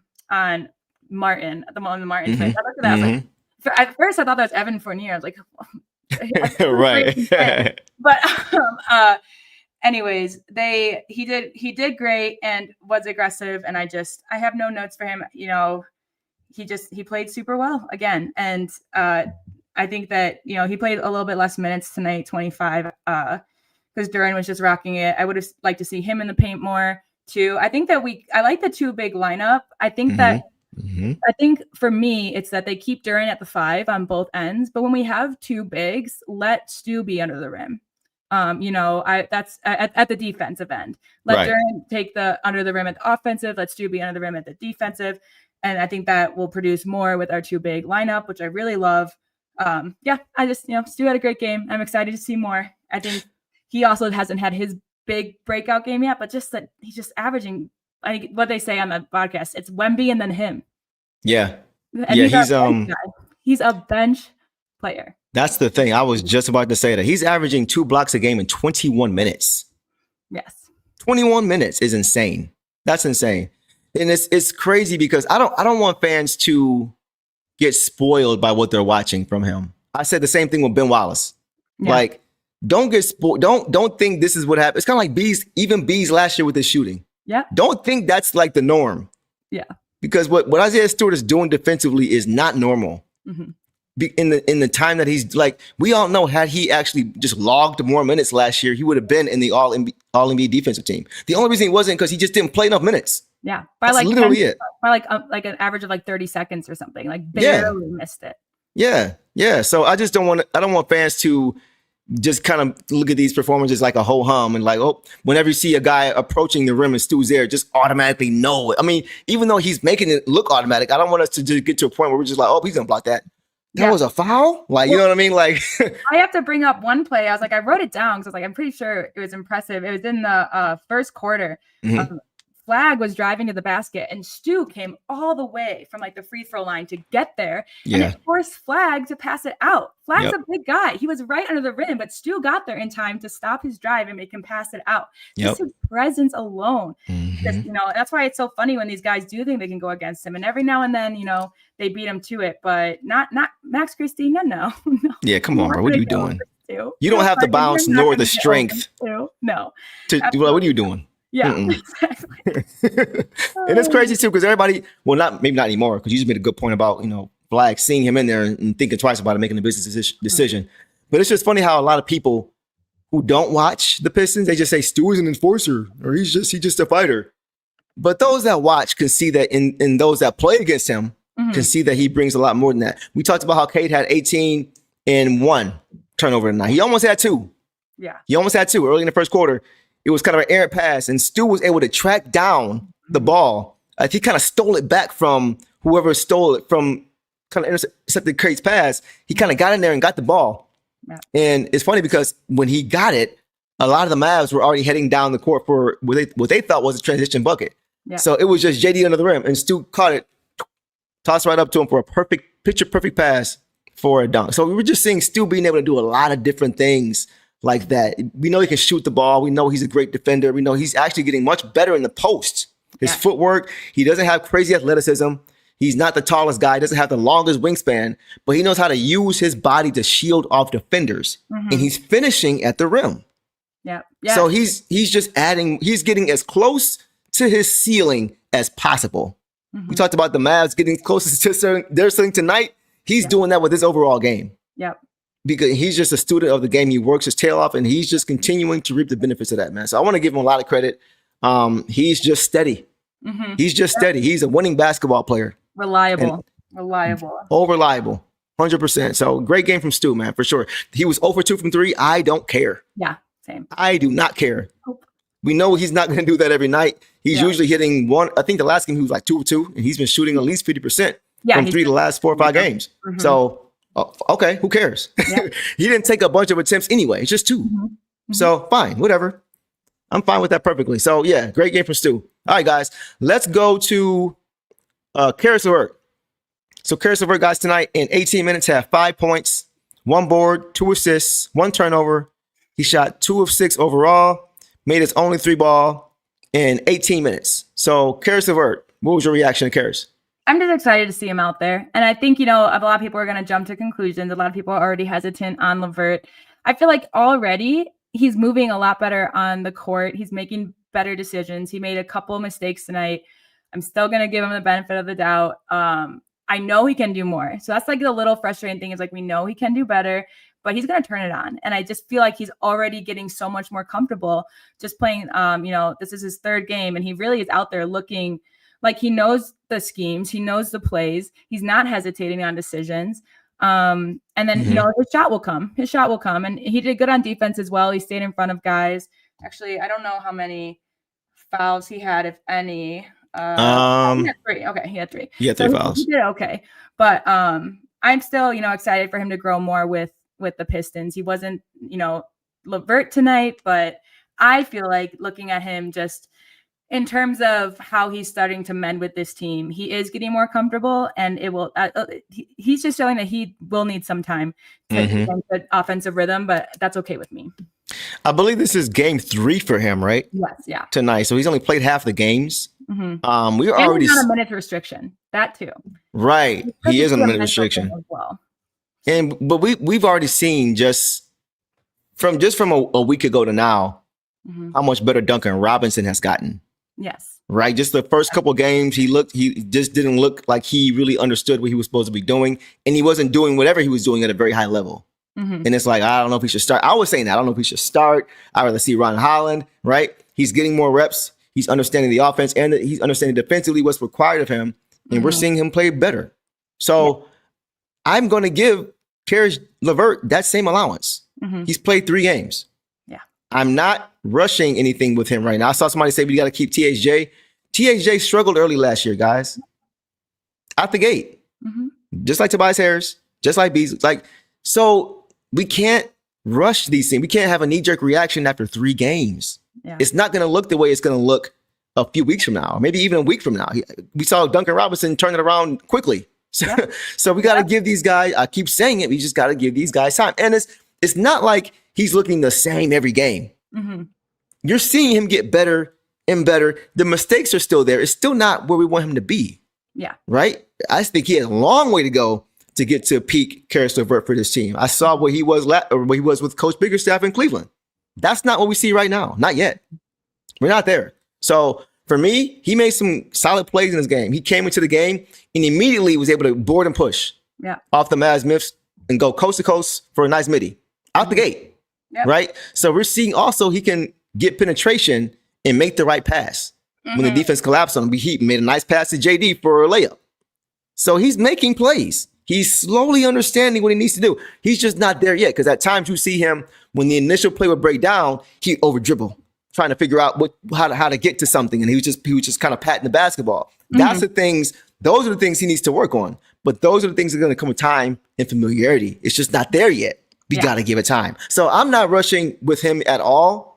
Speaker 4: Martin, at the moment Martin. Mm-hmm. I looked at that. Mm-hmm. At first I thought that was Evan Fournier. I was like,
Speaker 3: right.
Speaker 4: But anyways, he did great and was aggressive, and I have no notes for him. He played super well again, and I think that he played a little bit less minutes tonight, 25, because Duren was just rocking it. I would have liked to see him in the paint more too. I think that I like the 2 big lineup. I think that. Mm-hmm. I think for me, it's that they keep Duren at the 5 on both ends, but when we have 2 bigs, let Stu be under the rim. That's at the defensive end. Let Duren take the under the rim at the offensive. Let Stu be under the rim at the defensive, and I think that will produce more with our 2 big lineup, which I really love. Stu had a great game. I'm excited to see more. I think he also hasn't had his big breakout game yet, but just that he's just averaging. I think what they say on the podcast, it's Wemby and then him.
Speaker 3: Yeah.
Speaker 4: And he's a bench player.
Speaker 3: That's the thing. I was just about to say that. He's averaging 2 blocks a game in 21 minutes.
Speaker 4: Yes.
Speaker 3: 21 minutes is insane. That's insane. And it's crazy because I don't want fans to get spoiled by what they're watching from him. I said the same thing with Ben Wallace. Yeah. Don't get spoiled. Don't think this is what happened. It's kind of like Bees last year with his shooting.
Speaker 4: Yeah.
Speaker 3: Don't think that's the norm.
Speaker 4: Yeah.
Speaker 3: Because what Isaiah Stewart is doing defensively is not normal. Mm-hmm. In the time that he's we all know, had he actually just logged more minutes last year, he would have been in the all NBA defensive team. The only reason he wasn't because he just didn't play enough minutes.
Speaker 4: Yeah.
Speaker 3: That's literally it.
Speaker 4: By an average of 30 seconds or something. Barely missed it.
Speaker 3: Yeah. Yeah. So I don't want fans to just kind of look at these performances like a ho hum and whenever you see a guy approaching the rim and Stu's there, just automatically know it. I mean, even though he's making it look automatic, I don't want us to just get to a point where we're just he's gonna block that. that was a foul? Like, you know what I mean? Like,
Speaker 4: I have to bring up one play. I was like, I wrote it down because I was like, I'm pretty sure it was impressive. It was in the first quarter. Flag was driving to the basket, and Stu came all the way from like the free throw line to get there. And it forced Flag to pass it out. Flag's a big guy. He was right under the rim, but Stu got there in time to stop his drive and make him pass it out. Just his presence alone. Just, you know, that's why it's so funny when these guys do think they can go against him. And every now and then, you know, they beat him to it, but not Max Christina. No.
Speaker 3: Yeah, come on, bro. What are you doing? You don't have the bounce nor the strength.
Speaker 4: No.
Speaker 3: What are you doing?
Speaker 4: Yeah, exactly.
Speaker 3: And it's crazy too, because everybody, well, maybe not anymore, because you just made a good point about, you know, Flag seeing him in there and thinking twice about it, making a business decision. But it's just funny how a lot of people who don't watch the Pistons, they just say Stewart's an enforcer, or he's just a fighter. But those that watch can see that in those that play against him can see that he brings a lot more than that. We talked about how Cade had 18 and 1 turnover tonight. He almost had 2.
Speaker 4: Yeah.
Speaker 3: He almost had 2 early in the first quarter. It was kind of an errant pass, and Stu was able to track down the ball. He kind of stole it back from whoever stole it from, kind of intercepted Cade's pass. He kind of got in there and got the ball. Yeah. And it's funny because when he got it, a lot of the Mavs were already heading down the court for what they thought was a transition bucket. Yeah. So it was just JD under the rim, and Stu caught it, tossed right up to him for a picture-perfect pass for a dunk. So we were just seeing Stu being able to do a lot of different things like that. We know he can shoot the ball. We know he's a great defender. We know he's actually getting much better in the post. His footwork, he doesn't have crazy athleticism. He's not the tallest guy. He doesn't have the longest wingspan, but he knows how to use his body to shield off defenders. And he's finishing at the rim.
Speaker 4: Yeah.
Speaker 3: So he's getting as close to his ceiling as possible. We talked about the Mavs getting closest to their ceiling tonight. He's doing that with his overall game.
Speaker 4: Yep.
Speaker 3: Because he's just a student of the game. He works his tail off, and he's just continuing to reap the benefits of that, man. So I want to give him a lot of credit. He's just steady. He's just steady. He's a winning basketball player.
Speaker 4: Reliable.
Speaker 3: 100%. So great game from Stu, man, for sure. He was 0 for 2 from 3. I don't care.
Speaker 4: Yeah, same.
Speaker 3: I do not care. We know he's not going to do that every night. He's usually hitting one. I think the last game he was like 2 for 2, and he's been shooting at least 50% from 3 the last 4 or 5 games. So, okay, who cares? Yeah. He didn't take a bunch of attempts anyway. It's just 2. So fine, whatever. I'm fine with that perfectly. So yeah, great game from Stu. All right, guys, let's go to Caris LeVert. So Caris LeVert, guys, tonight in 18 minutes had 5 points, 1 board, 2 assists, 1 turnover. He shot 2 of 6 overall, made his only 3 ball in 18 minutes. So Caris LeVert, what was your reaction to Caris?
Speaker 4: I'm just excited to see him out there. And I think, you know, a lot of people are going to jump to conclusions. A lot of people are already hesitant on LeVert. I feel like already he's moving a lot better on the court. He's making better decisions. He made a couple of mistakes tonight. I'm still going to give him the benefit of the doubt. I know he can do more. So that's like the little frustrating thing is like, we know he can do better, but he's going to turn it on. And I just feel like he's already getting so much more comfortable just playing. You know, this is his 3rd game, and he really is out there looking like he knows the schemes. He knows the plays. He's not hesitating on decisions. And then, you know, his shot will come. And he did good on defense as well. He stayed in front of guys. Actually, I don't know how many fouls he had, if any. He had 3. Okay, he had 3.
Speaker 3: He had 3 fouls.
Speaker 4: He did okay. But I'm still, you know, excited for him to grow more with the Pistons. He wasn't, you know, LeVert tonight, but I feel like looking at him just in terms of how he's starting to mend with this team, he is getting more comfortable, and it will. He's just showing that he will need some time to get the offensive rhythm, but that's okay with me.
Speaker 3: I believe this is game 3 for him, right?
Speaker 4: Yes, yeah.
Speaker 3: Tonight, so he's only played half the games. We are
Speaker 4: and
Speaker 3: already
Speaker 4: he's on a minute restriction. That too.
Speaker 3: Right, he is on a minute restriction
Speaker 4: as well.
Speaker 3: But we've already seen just from a week ago to now how much better Duncan Robinson has gotten.
Speaker 4: Yes.
Speaker 3: Right. Just the first couple of games, he just didn't look like he really understood what he was supposed to be doing. And he wasn't doing whatever he was doing at a very high level. And it's like, I don't know if he should start. I was saying that. I don't know if he should start. I'd rather see Ron Holland, right? He's getting more reps. He's understanding the offense, and he's understanding defensively what's required of him. And we're seeing him play better. So I'm going to give Caris LeVert that same allowance. He's played 3 games.
Speaker 4: Yeah.
Speaker 3: I'm not rushing anything with him right now. I saw somebody say we got to keep THJ. THJ struggled early last year, guys. Out the gate. Just like Tobias Harris, just like Beasley. Like, so we can't rush these things. We can't have a knee-jerk reaction after 3 games.
Speaker 4: Yeah.
Speaker 3: It's not going to look the way it's going to look a few weeks from now, maybe even a week from now. We saw Duncan Robinson turn it around quickly. So, so we got to give these guys, I keep saying it, we just got to give these guys time. And it's not like he's looking the same every game.
Speaker 4: Mm-hmm.
Speaker 3: You're seeing him get better and better. The mistakes are still there. It's still not where we want him to be.
Speaker 4: Yeah.
Speaker 3: Right? I think he has a long way to go to get to peak Caris LeVert for this team. I saw where he was with Coach Biggerstaff in Cleveland. That's not what we see right now. Not yet. We're not there. So for me, he made some solid plays in this game. He came into the game and immediately was able to board and push off the Mavs myths and go coast to coast for a nice midi out the gate. Yep. Right? So we're seeing also he can get penetration and make the right pass. When the defense collapsed on him, he made a nice pass to JD for a layup. So he's making plays. He's slowly understanding what he needs to do. He's just not there yet, because at times you see him when the initial play would break down, he'd over dribble, trying to figure out how to get to something, and he was just kind of patting the basketball. Those are the things he needs to work on. But those are the things that are going to come with time and familiarity. It's just not there yet. We got to give it time. So I'm not rushing with him at all.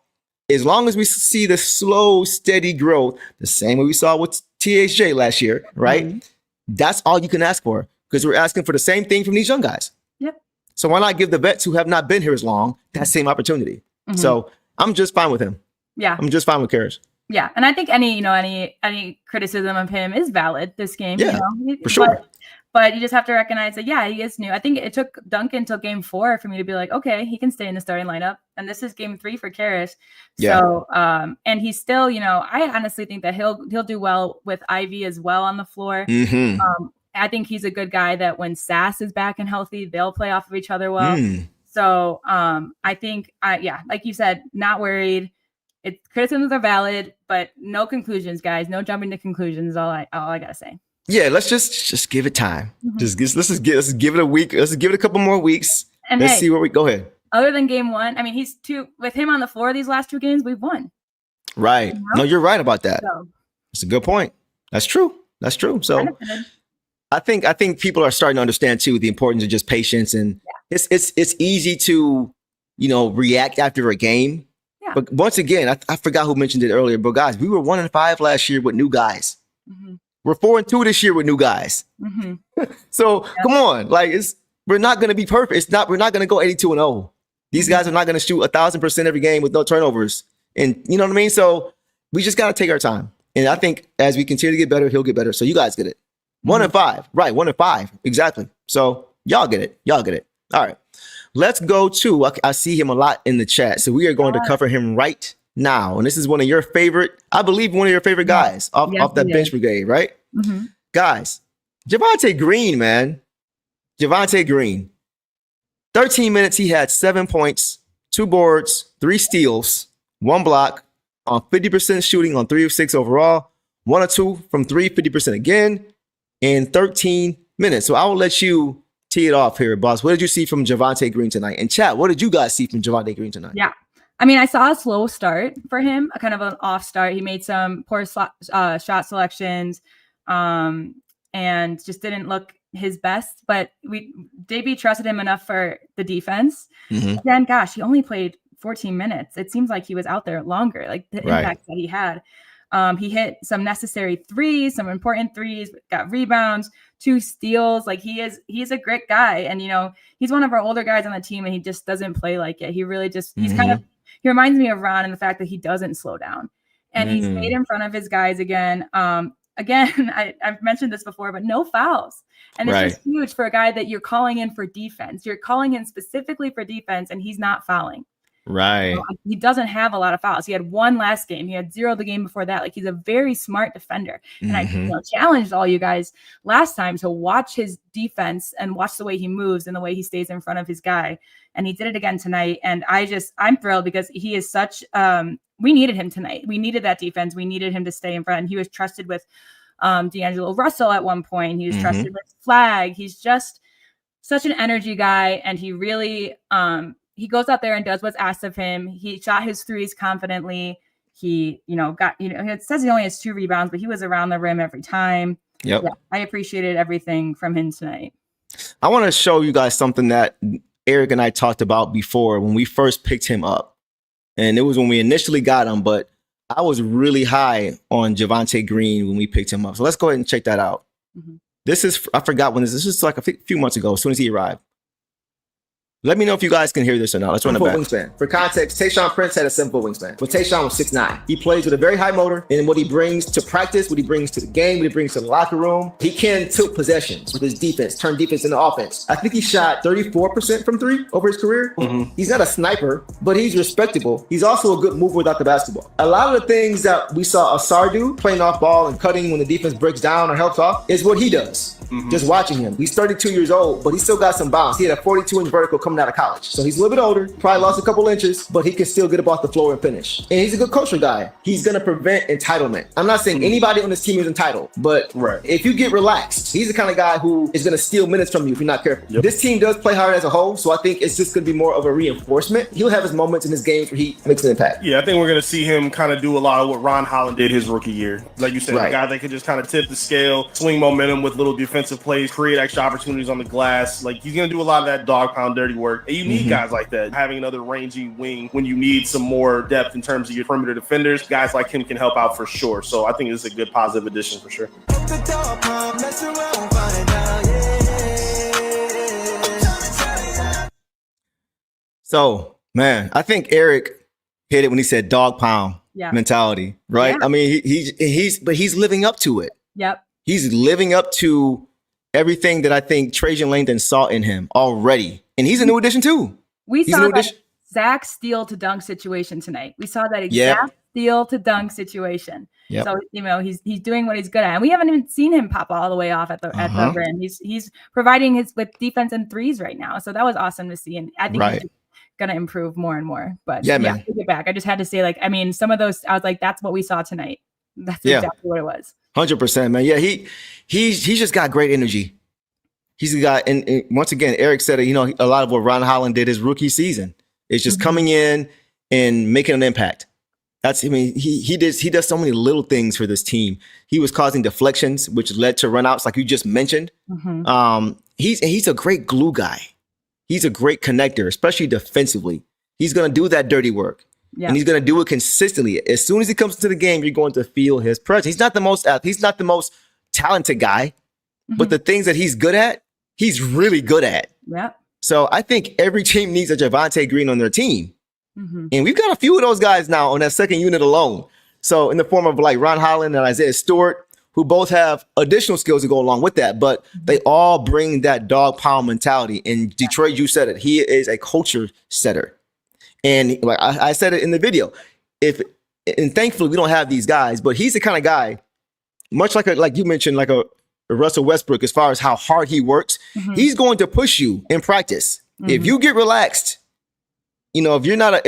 Speaker 3: As long as we see the slow, steady growth, the same way we saw with THJ last year, right? That's all you can ask for, because we're asking for the same thing from these young guys. Yep. So why not give the vets who have not been here as long that same opportunity? So I'm just fine with him. Yeah. I'm just fine with Caris.
Speaker 4: Yeah. And I think any criticism of him is valid this game.
Speaker 3: Yeah, for sure.
Speaker 4: But you just have to recognize that, he is new. I think it took Duncan till game 4 for me to be like, okay, he can stay in the starting lineup. And this is game 3 for Caris. Yeah. So, and he's still, I honestly think that he'll do well with Ivy as well on the floor. I think he's a good guy that when Sass is back and healthy, they'll play off of each other well. So I think, like you said, not worried. Criticisms are valid, but no conclusions, guys. No jumping to conclusions. All I gotta say. Yeah,
Speaker 3: let's just give it time. Let's give it a week. Let's give it a couple more weeks. And let's see where we go ahead.
Speaker 4: Other than game 1, I mean, with him on the floor these last 2 games, we've won.
Speaker 3: Right. No, you're right about that. That's a good point. That's true. So I think people are starting to understand too the importance of just patience, and it's easy to react after a game. Yeah. But once again, I forgot who mentioned it earlier, but guys, we were 1-5 last year with new guys. We're 4-2 this year with new guys. So come on, we're not going to be perfect. We're not going to go 82-0. These guys are not going to shoot 1,000% every game with no turnovers. And you know what I mean? So we just got to take our time. And I think as we continue to get better, he'll get better. So you guys get it. 1-5, right? 1-5, exactly. So y'all get it. All right. Let's go to, I see him a lot in the chat. So we are going to cover him right now. And this is one of your favorite guys off that bench brigade, right? Guys, Javonte Green, man. Javonte Green. 13 minutes, he had 7 points, 2 boards, 3 steals, 1 block, on 50% shooting on 3 of 6 overall, 1 or 2 from 3, 50% again, in 13 minutes. So I will let you tee it off here, boss. What did you see from Javonte Green tonight? And chat, what did you guys see from Javonte Green tonight? Yeah.
Speaker 4: I mean, I saw a slow start for him, a kind of an off start. He made some poor shot selections and just didn't look his best. But JB trusted him enough for the defense. Then, gosh, he only played 14 minutes. It seems like he was out there longer, like the impact that he had. He hit some necessary threes, some important threes, got rebounds, 2 steals. Like he's a great guy. And, he's one of our older guys on the team, and he just doesn't play like it. He really just, he reminds me of Ron in the fact that he doesn't slow down, and he stayed in front of his guys again. I've mentioned this before, but no fouls. And it's just huge for a guy that you're calling in for defense. You're calling in specifically for defense, and he's not fouling.
Speaker 3: Right.
Speaker 4: He doesn't have a lot of fouls. He had 1 last game. He had 0 the game before that. Like, he's a very smart defender. And I challenged all you guys last time to watch his defense and watch the way he moves and the way he stays in front of his guy. And he did it again tonight. And I'm thrilled because he is such we needed him tonight. We needed that defense. We needed him to stay in front. And he was trusted with D'Angelo Russell at one point. He was trusted with Flag. He's just such an energy guy. And he really he goes out there and does what's asked of him. He shot his threes confidently. He, it says he only has 2 rebounds, but he was around the rim every time. Yep. Yeah, I appreciated everything from him tonight.
Speaker 3: I want to show you guys something that Eric and I talked about before when we first picked him up. And it was when we initially got him, but I was really high on Javonte Green when we picked him up. So let's go ahead and check that out.
Speaker 4: Mm-hmm.
Speaker 3: This is, I forgot when this is like a few months ago, as soon as he arrived. Let me know if you guys can hear this or not. Let's run it back. Wingspan. For context, Tayshaun Prince had a simple wingspan, but Tayshaun was 6'9". He plays with a very high motor, and what he brings to practice, what he brings to the game, what he brings to the locker room, he can tilt possessions with his defense, turn defense into offense. I think he shot 34% from three over his career. Mm-hmm. He's not a sniper, but he's respectable. He's also a good mover without the basketball. A lot of the things that we saw Ausar do, playing off ball and cutting when the defense breaks down or helps off, is what he does. Mm-hmm. Just watching him. He's 32 years old, but he still got some bounce. He had a 42-inch vertical coming out of college. So he's a little bit older, probably lost a couple inches, but he can still get up off the floor and finish. And he's a good culture guy. He's going to prevent entitlement. I'm not saying anybody on this team is entitled, but if you get relaxed, he's the kind of guy who is going to steal minutes from you if you're not careful. Yep. This team does play hard as a whole, so I think it's just going to be more of a reinforcement. He'll have his moments in his games where he makes an impact.
Speaker 5: Yeah, I think we're going to see him kind of do a lot of what Ron Holland did his rookie year. Like you said, a guy that can just kind of tip the scale, swing momentum with little defensive plays, create extra opportunities on the glass. Like, he's going to do a lot of that dog pound dirty work. And you need guys like that. Having another rangy wing when you need some more depth in terms of your perimeter defenders, guys like him can help out for sure. So I think this is a good positive addition for sure.
Speaker 3: So, man, I think Eric hit it when he said dog pound mentality, right? Yeah. I mean, he's living up to it.
Speaker 4: Yep.
Speaker 3: He's living up to everything that I think Trajan Langdon saw in him already. And he's a new addition too.
Speaker 4: We saw that Zach steal to dunk situation tonight. We saw that exact steal to dunk situation. Yep. So, you know, he's doing what he's good at. And we haven't even seen him pop all the way off at the rim. He's providing with defense and threes right now. So that was awesome to see. And I think he's going to improve more and more. But take it back. I just had to say, like, I mean, some of those, I was like, that's what we saw tonight. That's exactly what it was.
Speaker 3: 100%, man. Yeah, he's just got great energy. He's got, and once again, Eric said it, you know, a lot of what Ron Holland did his rookie season is just coming in and making an impact. That's, I mean, he does so many little things for this team. He was causing deflections, which led to runouts, like you just mentioned. He's a great glue guy. He's a great connector, especially defensively. He's going to do that dirty work. Yeah. And he's going to do it consistently. As soon as he comes into the game, you're going to feel his presence. He's not the most talented guy, but the things that he's good at, he's really good at.
Speaker 4: Yeah. So
Speaker 3: I think every team needs a Javonte Green on their team. And we've got a few of those guys now on that second unit alone. So in the form of like Ron Holland and Isaiah Stewart, who both have additional skills to go along with that, but they all bring that dog pound mentality. In Detroit, you said it. He is a culture setter. And like I said it in the video, and thankfully we don't have these guys, but he's the kind of guy, much like you mentioned, like a Russell Westbrook, as far as how hard he works, he's going to push you in practice. If you get relaxed, you know, if you're not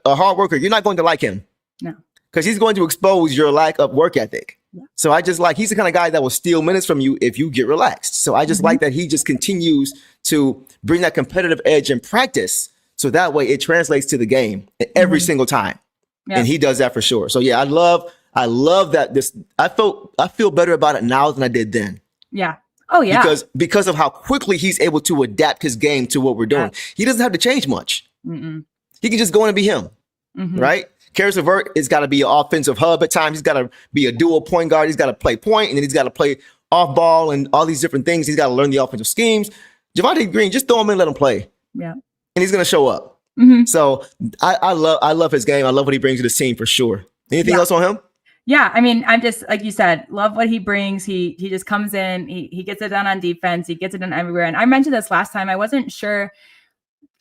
Speaker 3: a hard worker, you're not going to like him. No, because he's going to expose your lack of work ethic. Yeah. So I just he's the kind of guy that will steal minutes from you if you get relaxed. So I just like that he just continues to bring that competitive edge in practice. So that way it translates to the game every single time. Yeah. And he does that for sure. So yeah, I love that I feel better about it now than I did then.
Speaker 4: Yeah. Oh yeah.
Speaker 3: Because of how quickly he's able to adapt his game to what we're doing. Yeah. He doesn't have to change much. He can just go in and be him. Right? Caris LeVert has got to be an offensive hub at times. He's got to be a dual point guard. He's got to play point, and then he's got to play off ball and all these different things. He's got to learn the offensive schemes. Javonte Green, just throw him in and let him play. Yeah. And he's going to show up. So I love his game. I love what he brings to this team for sure. Anything else on him?
Speaker 4: Yeah, I mean, I'm just, like you said, love what he brings. He just comes in, he gets it done on defense. He gets it done everywhere. And I mentioned this last time. I wasn't sure.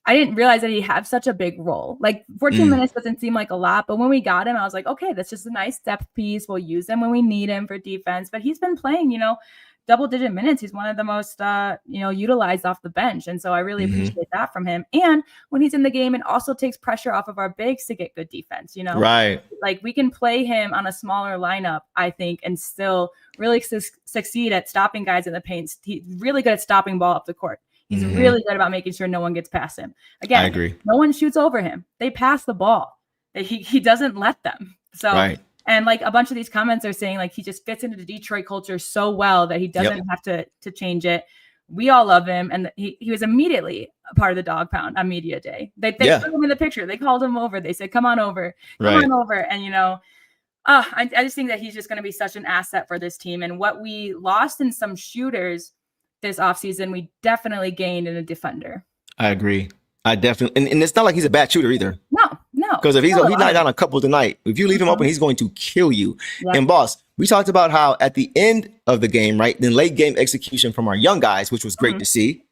Speaker 4: I didn't realize that he had such a big role. Like 14 minutes doesn't seem like a lot, but when we got him, I was like, okay, that's just a nice depth piece. We'll use him when we need him for defense. But he's been playing, you know, double-digit minutes. He's one of the most, utilized off the bench. And so I really appreciate that from him. And when he's in the game, it also takes pressure off of our bigs to get good defense, you know? Right. Like we can play him on a smaller lineup, I think, and still really succeed at stopping guys in the paint. He's really good at stopping ball up the court. He's really good about making sure no one gets past him. Again, I agree. No one shoots over him. They pass the ball. He doesn't let them. So, and like a bunch of these comments are saying like he just fits into the Detroit culture so well that he doesn't have to change it. We all love him, and he was immediately a part of the dog pound on media day. They put him in the picture. They called him over. They said, "Come on over, come on over." And I just think that he's just going to be such an asset for this team. And what we lost in some shooters this offseason, we definitely gained in a defender.
Speaker 3: I agree. I definitely, and it's not like he's a bad shooter either.
Speaker 4: No.
Speaker 3: Because if he's not down a couple tonight, if you leave him open, he's going to kill you. Yeah. And boss, we talked about how at the end of the game, right, then late game execution from our young guys, which was great to see.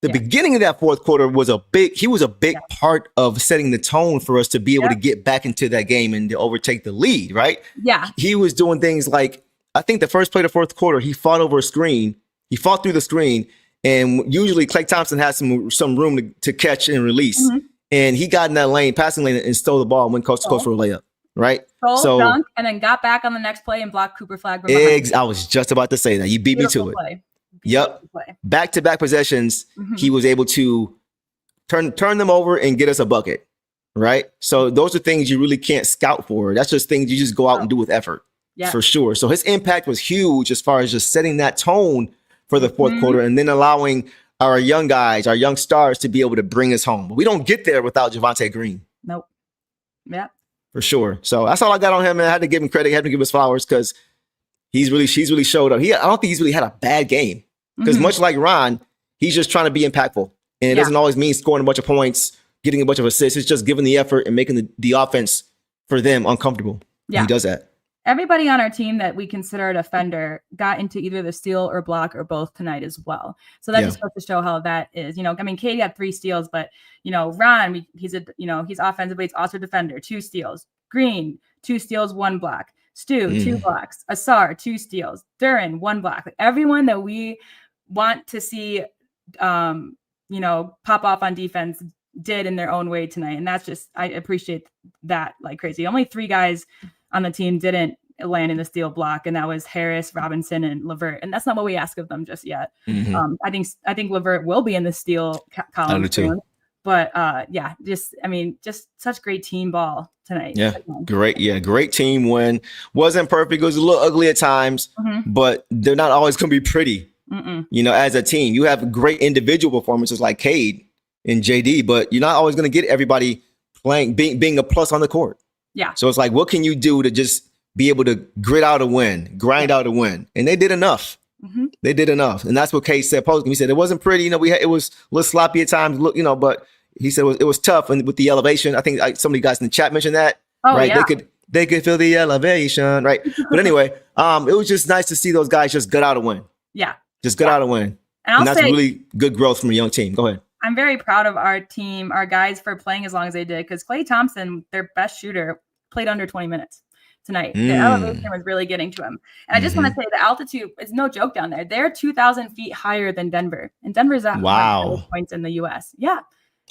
Speaker 3: The beginning of that fourth quarter was a big part of setting the tone for us to be able to get back into that game and to overtake the lead, right? Yeah. He was doing things like, I think the first play of the fourth quarter, he fought over a screen. He fought through the screen. And usually Klay Thompson has some room to catch and release. Mm-hmm. And he got in that lane, passing lane, and stole the ball and went coast to coast for a layup, right?
Speaker 4: Dunk, and then got back on the next play and blocked Cooper Flag.
Speaker 3: I was just about to say that. You beat me to it. Yep. Back-to-back possessions, he was able to turn them over and get us a bucket, right? So those are things you really can't scout for. That's just things you just go out and do with effort, for sure. So his impact was huge as far as just setting that tone for the fourth quarter and then allowing our young guys, our young stars to be able to bring us home. But we don't get there without Javonte Green.
Speaker 4: Nope. Yeah.
Speaker 3: For sure. So that's all I got on him, man. I had to give him credit. I had to give his flowers because he's really showed up. I don't think he's really had a bad game because much like Ron, he's just trying to be impactful. And it doesn't always mean scoring a bunch of points, getting a bunch of assists. It's just giving the effort and making the offense for them uncomfortable. Yeah. He does that.
Speaker 4: Everybody on our team that we consider a defender got into either the steal or block or both tonight as well. So that just goes to show how that is. Cade had 3 steals, but Ron, he's offensively, it's also a defender, 2 steals. Green, 2 steals, 1 block. Stu, 2 blocks. Ausar, 2 steals. Duren, 1 block. Like everyone that we want to see, pop off on defense did in their own way tonight, and that's just I appreciate that like crazy. Only 3 guys on the team didn't land in the steal block, and that was Harris, Robinson, and LeVert. And that's not what we ask of them just yet. I think LeVert will be in the steal column soon. But just such great team ball tonight. Yeah, great team win. Wasn't perfect. It was a little ugly at times, but they're not always going to be pretty. As a team, you have great individual performances like Cade and JD, but you're not always going to get everybody playing, being a plus on the court. Yeah. So it's like, what can you do to just be able to grind out a win? And they did enough. They did enough. And that's what Cade said postgame. He said it wasn't pretty. it was a little sloppy at times, but he said it was tough. And with the elevation, I think some of you guys in the chat mentioned that. Oh, right. Yeah. They could feel the elevation. Right. But anyway, it was just nice to see those guys just gut out a win. Yeah. Just gut out a win. And that's really good growth from a young team. Go ahead. I'm very proud of our team, our guys, for playing as long as they did, because Klay Thompson, their best shooter, played under 20 minutes tonight. The elevation was really getting to him. And I just want to say the altitude is no joke down there. They're 2,000 feet higher than Denver. And Denver's at points in the U.S. Yeah.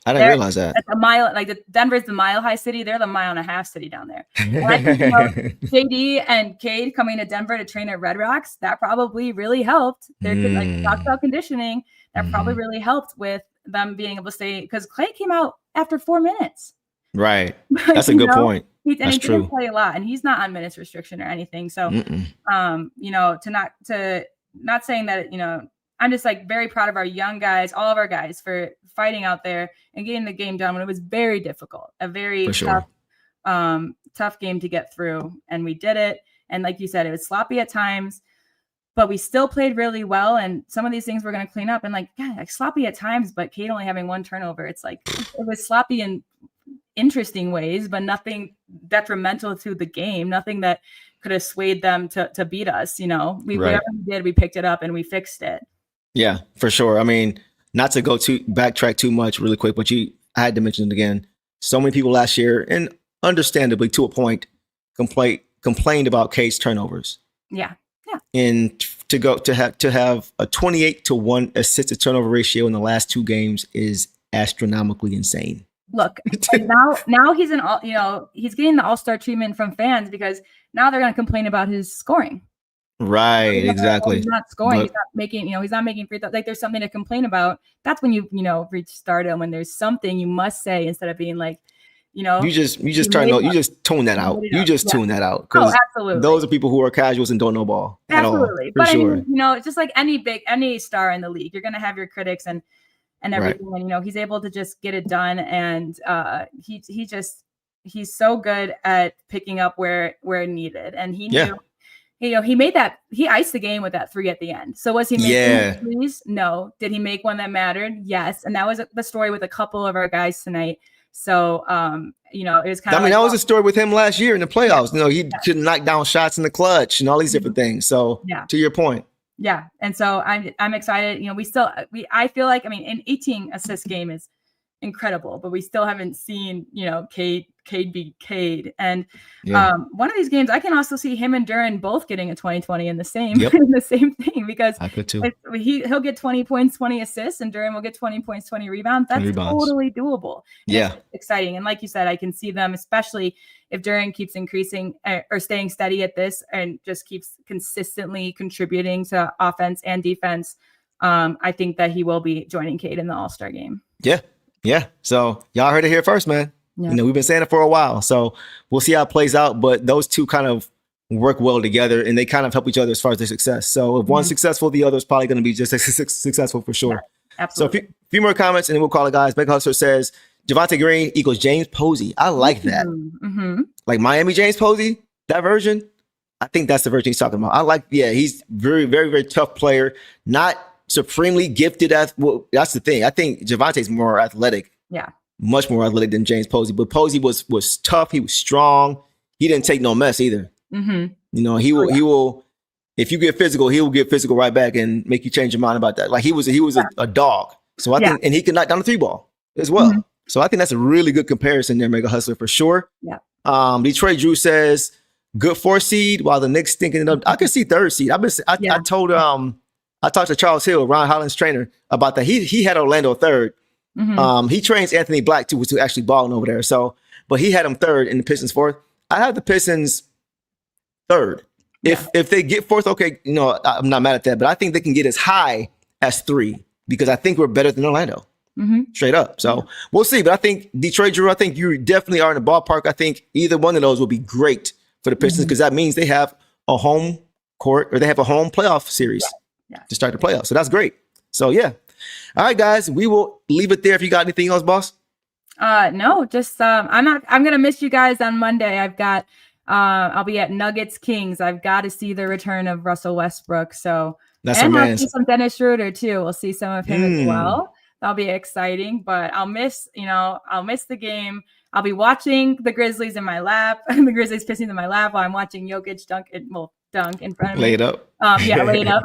Speaker 3: I didn't realize that.
Speaker 4: At a mile, Denver's the mile high city. They're the mile and a half city down there. And I think, JD and Cade coming to Denver to train at Red Rocks, that probably really helped. They're talked about conditioning. That probably really helped with them being able to stay, because Klay came out after 4 minutes.
Speaker 3: Right. That's a good point.
Speaker 4: That's true. He didn't play a lot, and he's not on minutes restriction or anything. So, not saying that, I'm just like very proud of our young guys, all of our guys, for fighting out there and getting the game done when it was very difficult, a very tough game to get through. And we did it. And like you said, it was sloppy at times, but we still played really well. And some of these things we're going to clean up, and sloppy at times, but Cade only having 1 turnover. It's like, it was sloppy in interesting ways, but nothing detrimental to the game, nothing that could have swayed them to beat us. Whatever we did, we picked it up and we fixed it.
Speaker 3: Yeah, for sure. I mean, not to backtrack too much really quick, but I had to mention it again. So many people last year, and understandably to a point, complained about Cade's turnovers. Yeah. Yeah. And to have a 28-1 assist to turnover ratio in the last 2 games is astronomically insane.
Speaker 4: Look, now he's he's getting the all-star treatment from fans, because now they're going to complain about his scoring.
Speaker 3: Right, exactly.
Speaker 4: He's not scoring. He's not making free throws. Like, there's something to complain about. That's when you reach stardom, when there's something you must say, instead of being like,
Speaker 3: You just tune that out. You just tune that out because those are people who are casuals and don't know ball at all.
Speaker 4: Absolutely. But sure. I mean, just like any star in the league, you're going to have your critics and everything. Right. And, he's able to just get it done. And he's so good at picking up where needed. And he knew, he iced the game with that 3 at the end. So was he making threes? No. Did he make one that mattered? Yes. And that was the story with a couple of our guys tonight. So, it was kind of
Speaker 3: that was a story with him last year in the playoffs. He could knock down shots in the clutch and all these different things. So to your point.
Speaker 4: Yeah. And so I'm excited. I feel like, an 18 assist game is incredible, but we still haven't seen, Cade be Cade. And one of these games, I can also see him and Duren both getting a 20-20 in the same in the same thing, because
Speaker 3: I could too.
Speaker 4: He'll get 20 points, 20 assists, and Duren will get 20 points, 20 rebounds. That's totally doable. And it's exciting. And like you said, I can see them, especially if Duren keeps increasing or staying steady at this and just keeps consistently contributing to offense and defense. I think that he will be joining Cade in the All-Star game.
Speaker 3: Yeah. So y'all heard it here first, man. Yeah. We've been saying it for a while. So we'll see how it plays out. But those two kind of work well together and they kind of help each other as far as their success. So if one's successful, the other's probably going to be just as successful for sure.
Speaker 4: Yeah, absolutely.
Speaker 3: So a few more comments and then we'll call it, guys. Beck Hustler says, Javonte Green equals James Posey. I like that.
Speaker 4: Mm-hmm.
Speaker 3: Like Miami James Posey, that version. I think that's the version he's talking about. He's very, very, very tough player. Not supremely gifted that's the thing. I think Javante's more athletic.
Speaker 4: Yeah.
Speaker 3: Much more athletic than James Posey. But Posey was tough. He was strong. He didn't take no mess either.
Speaker 4: Mm-hmm.
Speaker 3: He will, if you get physical, he will get physical right back and make you change your mind about that. Like he was a dog. So I think, and he can knock down the 3-ball as well. Mm-hmm. So I think that's a really good comparison there, Mega Hustler, for sure.
Speaker 4: Yeah.
Speaker 3: Detroit Drew says good 4 seed while the Knicks thinking it up. I can see 3rd seed. I talked to Charles Hill, Ron Holland's trainer, about that. He had Orlando 3rd. Mm-hmm. He trains Anthony Black too, who's actually balling over there. So, but he had him 3rd and the Pistons 4th. I have the Pistons 3rd. Yeah. If they get 4th, okay, I'm not mad at that. But I think they can get as high as 3 because I think we're better than Orlando.
Speaker 4: Mm-hmm.
Speaker 3: Straight up. So we'll see. But I think Detroit, Drew, I think you definitely are in the ballpark. I think either one of those will be great for the Pistons because that means they have a home court or they have a home playoff series to start the playoffs. So that's great. So yeah. All right, guys, we will leave it there. If you got anything else, boss?
Speaker 4: No, just I'm gonna miss you guys on Monday. I've got I'll be at Nuggets Kings. I've got to see the return of Russell Westbrook. So I'll see some Dennis Schroeder too. We'll see some of him as well. That'll be exciting. But I'll miss the game. I'll be watching the Grizzlies in my lap, the Grizzlies Pistons in my lap while I'm watching Jokic dunk in front of me.
Speaker 3: Lay it up.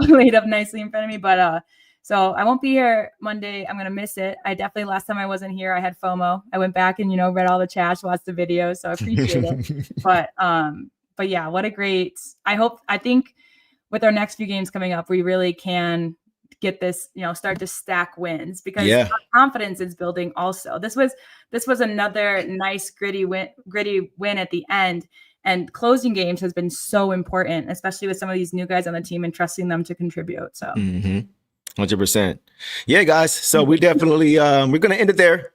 Speaker 4: Laid up nicely in front of me. But so I won't be here Monday. I'm going to miss it. I definitely, last time I wasn't here, I had FOMO. I went back and, read all the chats, watched the videos. So I appreciate it. But yeah, what a great, I think with our next few games coming up, we really can get this, start to stack wins because our confidence is building also. This was another nice gritty win at the end. And closing games has been so important, especially with some of these new guys on the team and trusting them to contribute. So
Speaker 3: 100%. Yeah, guys. So we definitely, we're going to end it there.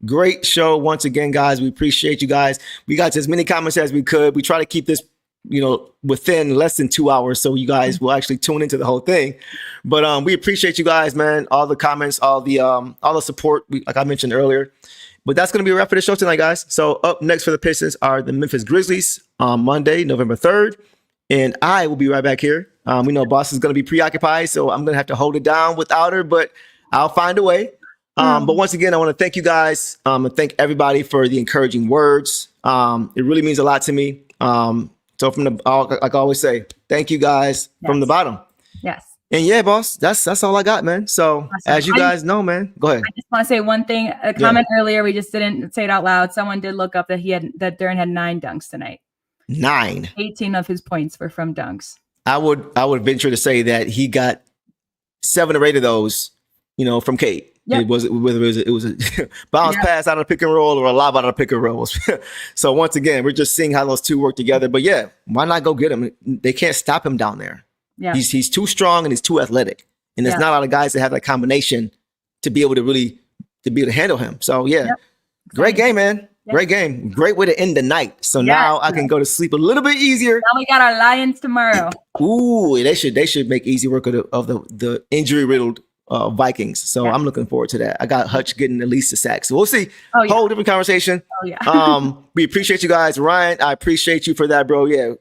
Speaker 3: Great show once again, guys. We appreciate you guys. We got as many comments as we could. We try to keep this, within less than 2 hours. So you guys will actually tune into the whole thing. But we appreciate you guys, man. All the comments, all the support, like I mentioned earlier. But that's going to be a wrap for the show tonight, guys. So up next for the Pistons are the Memphis Grizzlies on Monday, November 3rd. And I will be right back here. We know Boss is going to be preoccupied, so I'm going to have to hold it down without her, but I'll find a way. But once again, I want to thank you guys and thank everybody for the encouraging words. It really means a lot to me. So like I always say, thank you guys from the bottom.
Speaker 4: Yes.
Speaker 3: And yeah, boss, that's all I got, man. So awesome. As you guys know, man, go ahead.
Speaker 4: I just want to say one thing. A comment earlier, we just didn't say it out loud. Someone did look up that that Duren had 9 dunks tonight.
Speaker 3: 9.
Speaker 4: 18 of his points were from dunks.
Speaker 3: I would venture to say that he got 7 or 8 of those, from Cade. Yep. It was a bounce pass out of the pick and roll or a lob out of the pick and rolls. So once again, we're just seeing how those two work together. But yeah, why not go get him? They can't stop him down there. Yeah. He's too strong and he's too athletic. And there's not a lot of guys that have that combination to be able to handle him. So yeah, great game, man. Great game. Great way to end the night. So now I can go to sleep a little bit easier.
Speaker 4: Now we got our Lions tomorrow.
Speaker 3: Ooh, they should make easy work of the injury riddled Vikings. So I'm looking forward to that. I got Hutch getting at least a sack. So we'll see. Whole different conversation.
Speaker 4: Oh yeah.
Speaker 3: We appreciate you guys. Ryan, I appreciate you for that, bro. Yeah.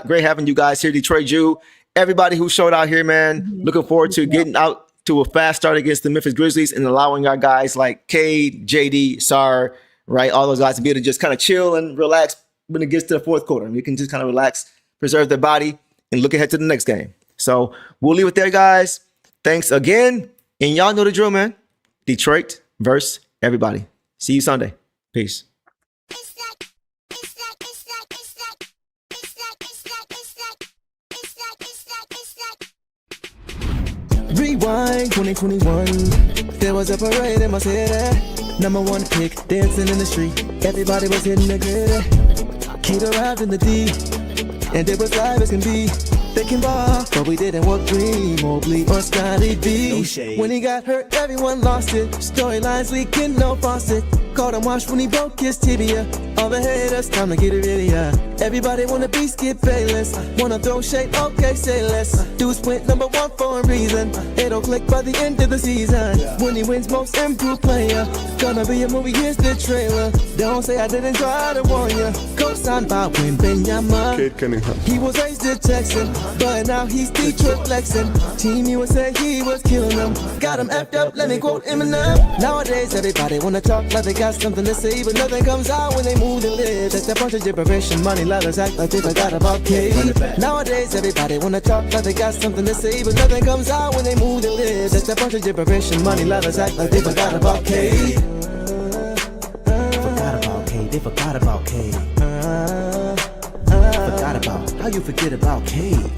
Speaker 3: Great having you guys here. Detroit Jew. Everybody who showed out here, man. Looking forward to getting out to a fast start against the Memphis Grizzlies and allowing our guys like Cade, JD, Sar, right? All those guys to be able to just kind of chill and relax when it gets to the fourth quarter. We can just kind of relax, preserve their body, and look ahead to the next game. So we'll leave it there, guys. Thanks again. And y'all know the drill, man. Detroit versus everybody. See you Sunday. Peace.
Speaker 2: Rewind 2021. There was a parade in my city. Number one pick, dancing in the street. Everybody was hitting the gritty. Cade arrived in the D, and it was live as can be. They can ball, but we didn't want Green, Mobley, or Scotty B. No shade. When he got hurt, everyone lost it. Storylines leaking, no faucet. Caught him washed when he broke his tibia. All the haters, time to get it ready, Everybody wanna be Skip Bayless. Wanna throw shade, okay, say less. Dudes went number one for a reason. It'll click by the end of the season. When he wins most improved player. Gonna be a movie, here's the trailer. Don't say I didn't try to warn ya. Co-signed by Win Benyamin.
Speaker 6: Cade Cunningham.
Speaker 2: He was raised a Texan, but now he's Detroit flexing. Team USA, he was killing them. Got him effed up, let me quote Eminem. Nowadays, everybody wanna talk like they got something to say, but nothing comes out when they move and live. That's a bunch of gibberish and money lovers act like they forgot about Cade. Nowadays, everybody wanna talk like they got something to say, but nothing comes out when they move and live. That's a bunch of gibberish and money lovers act like they forgot about Cade. Forgot about Cade, they forgot about Cade. Forgot about, how you forget about Cade?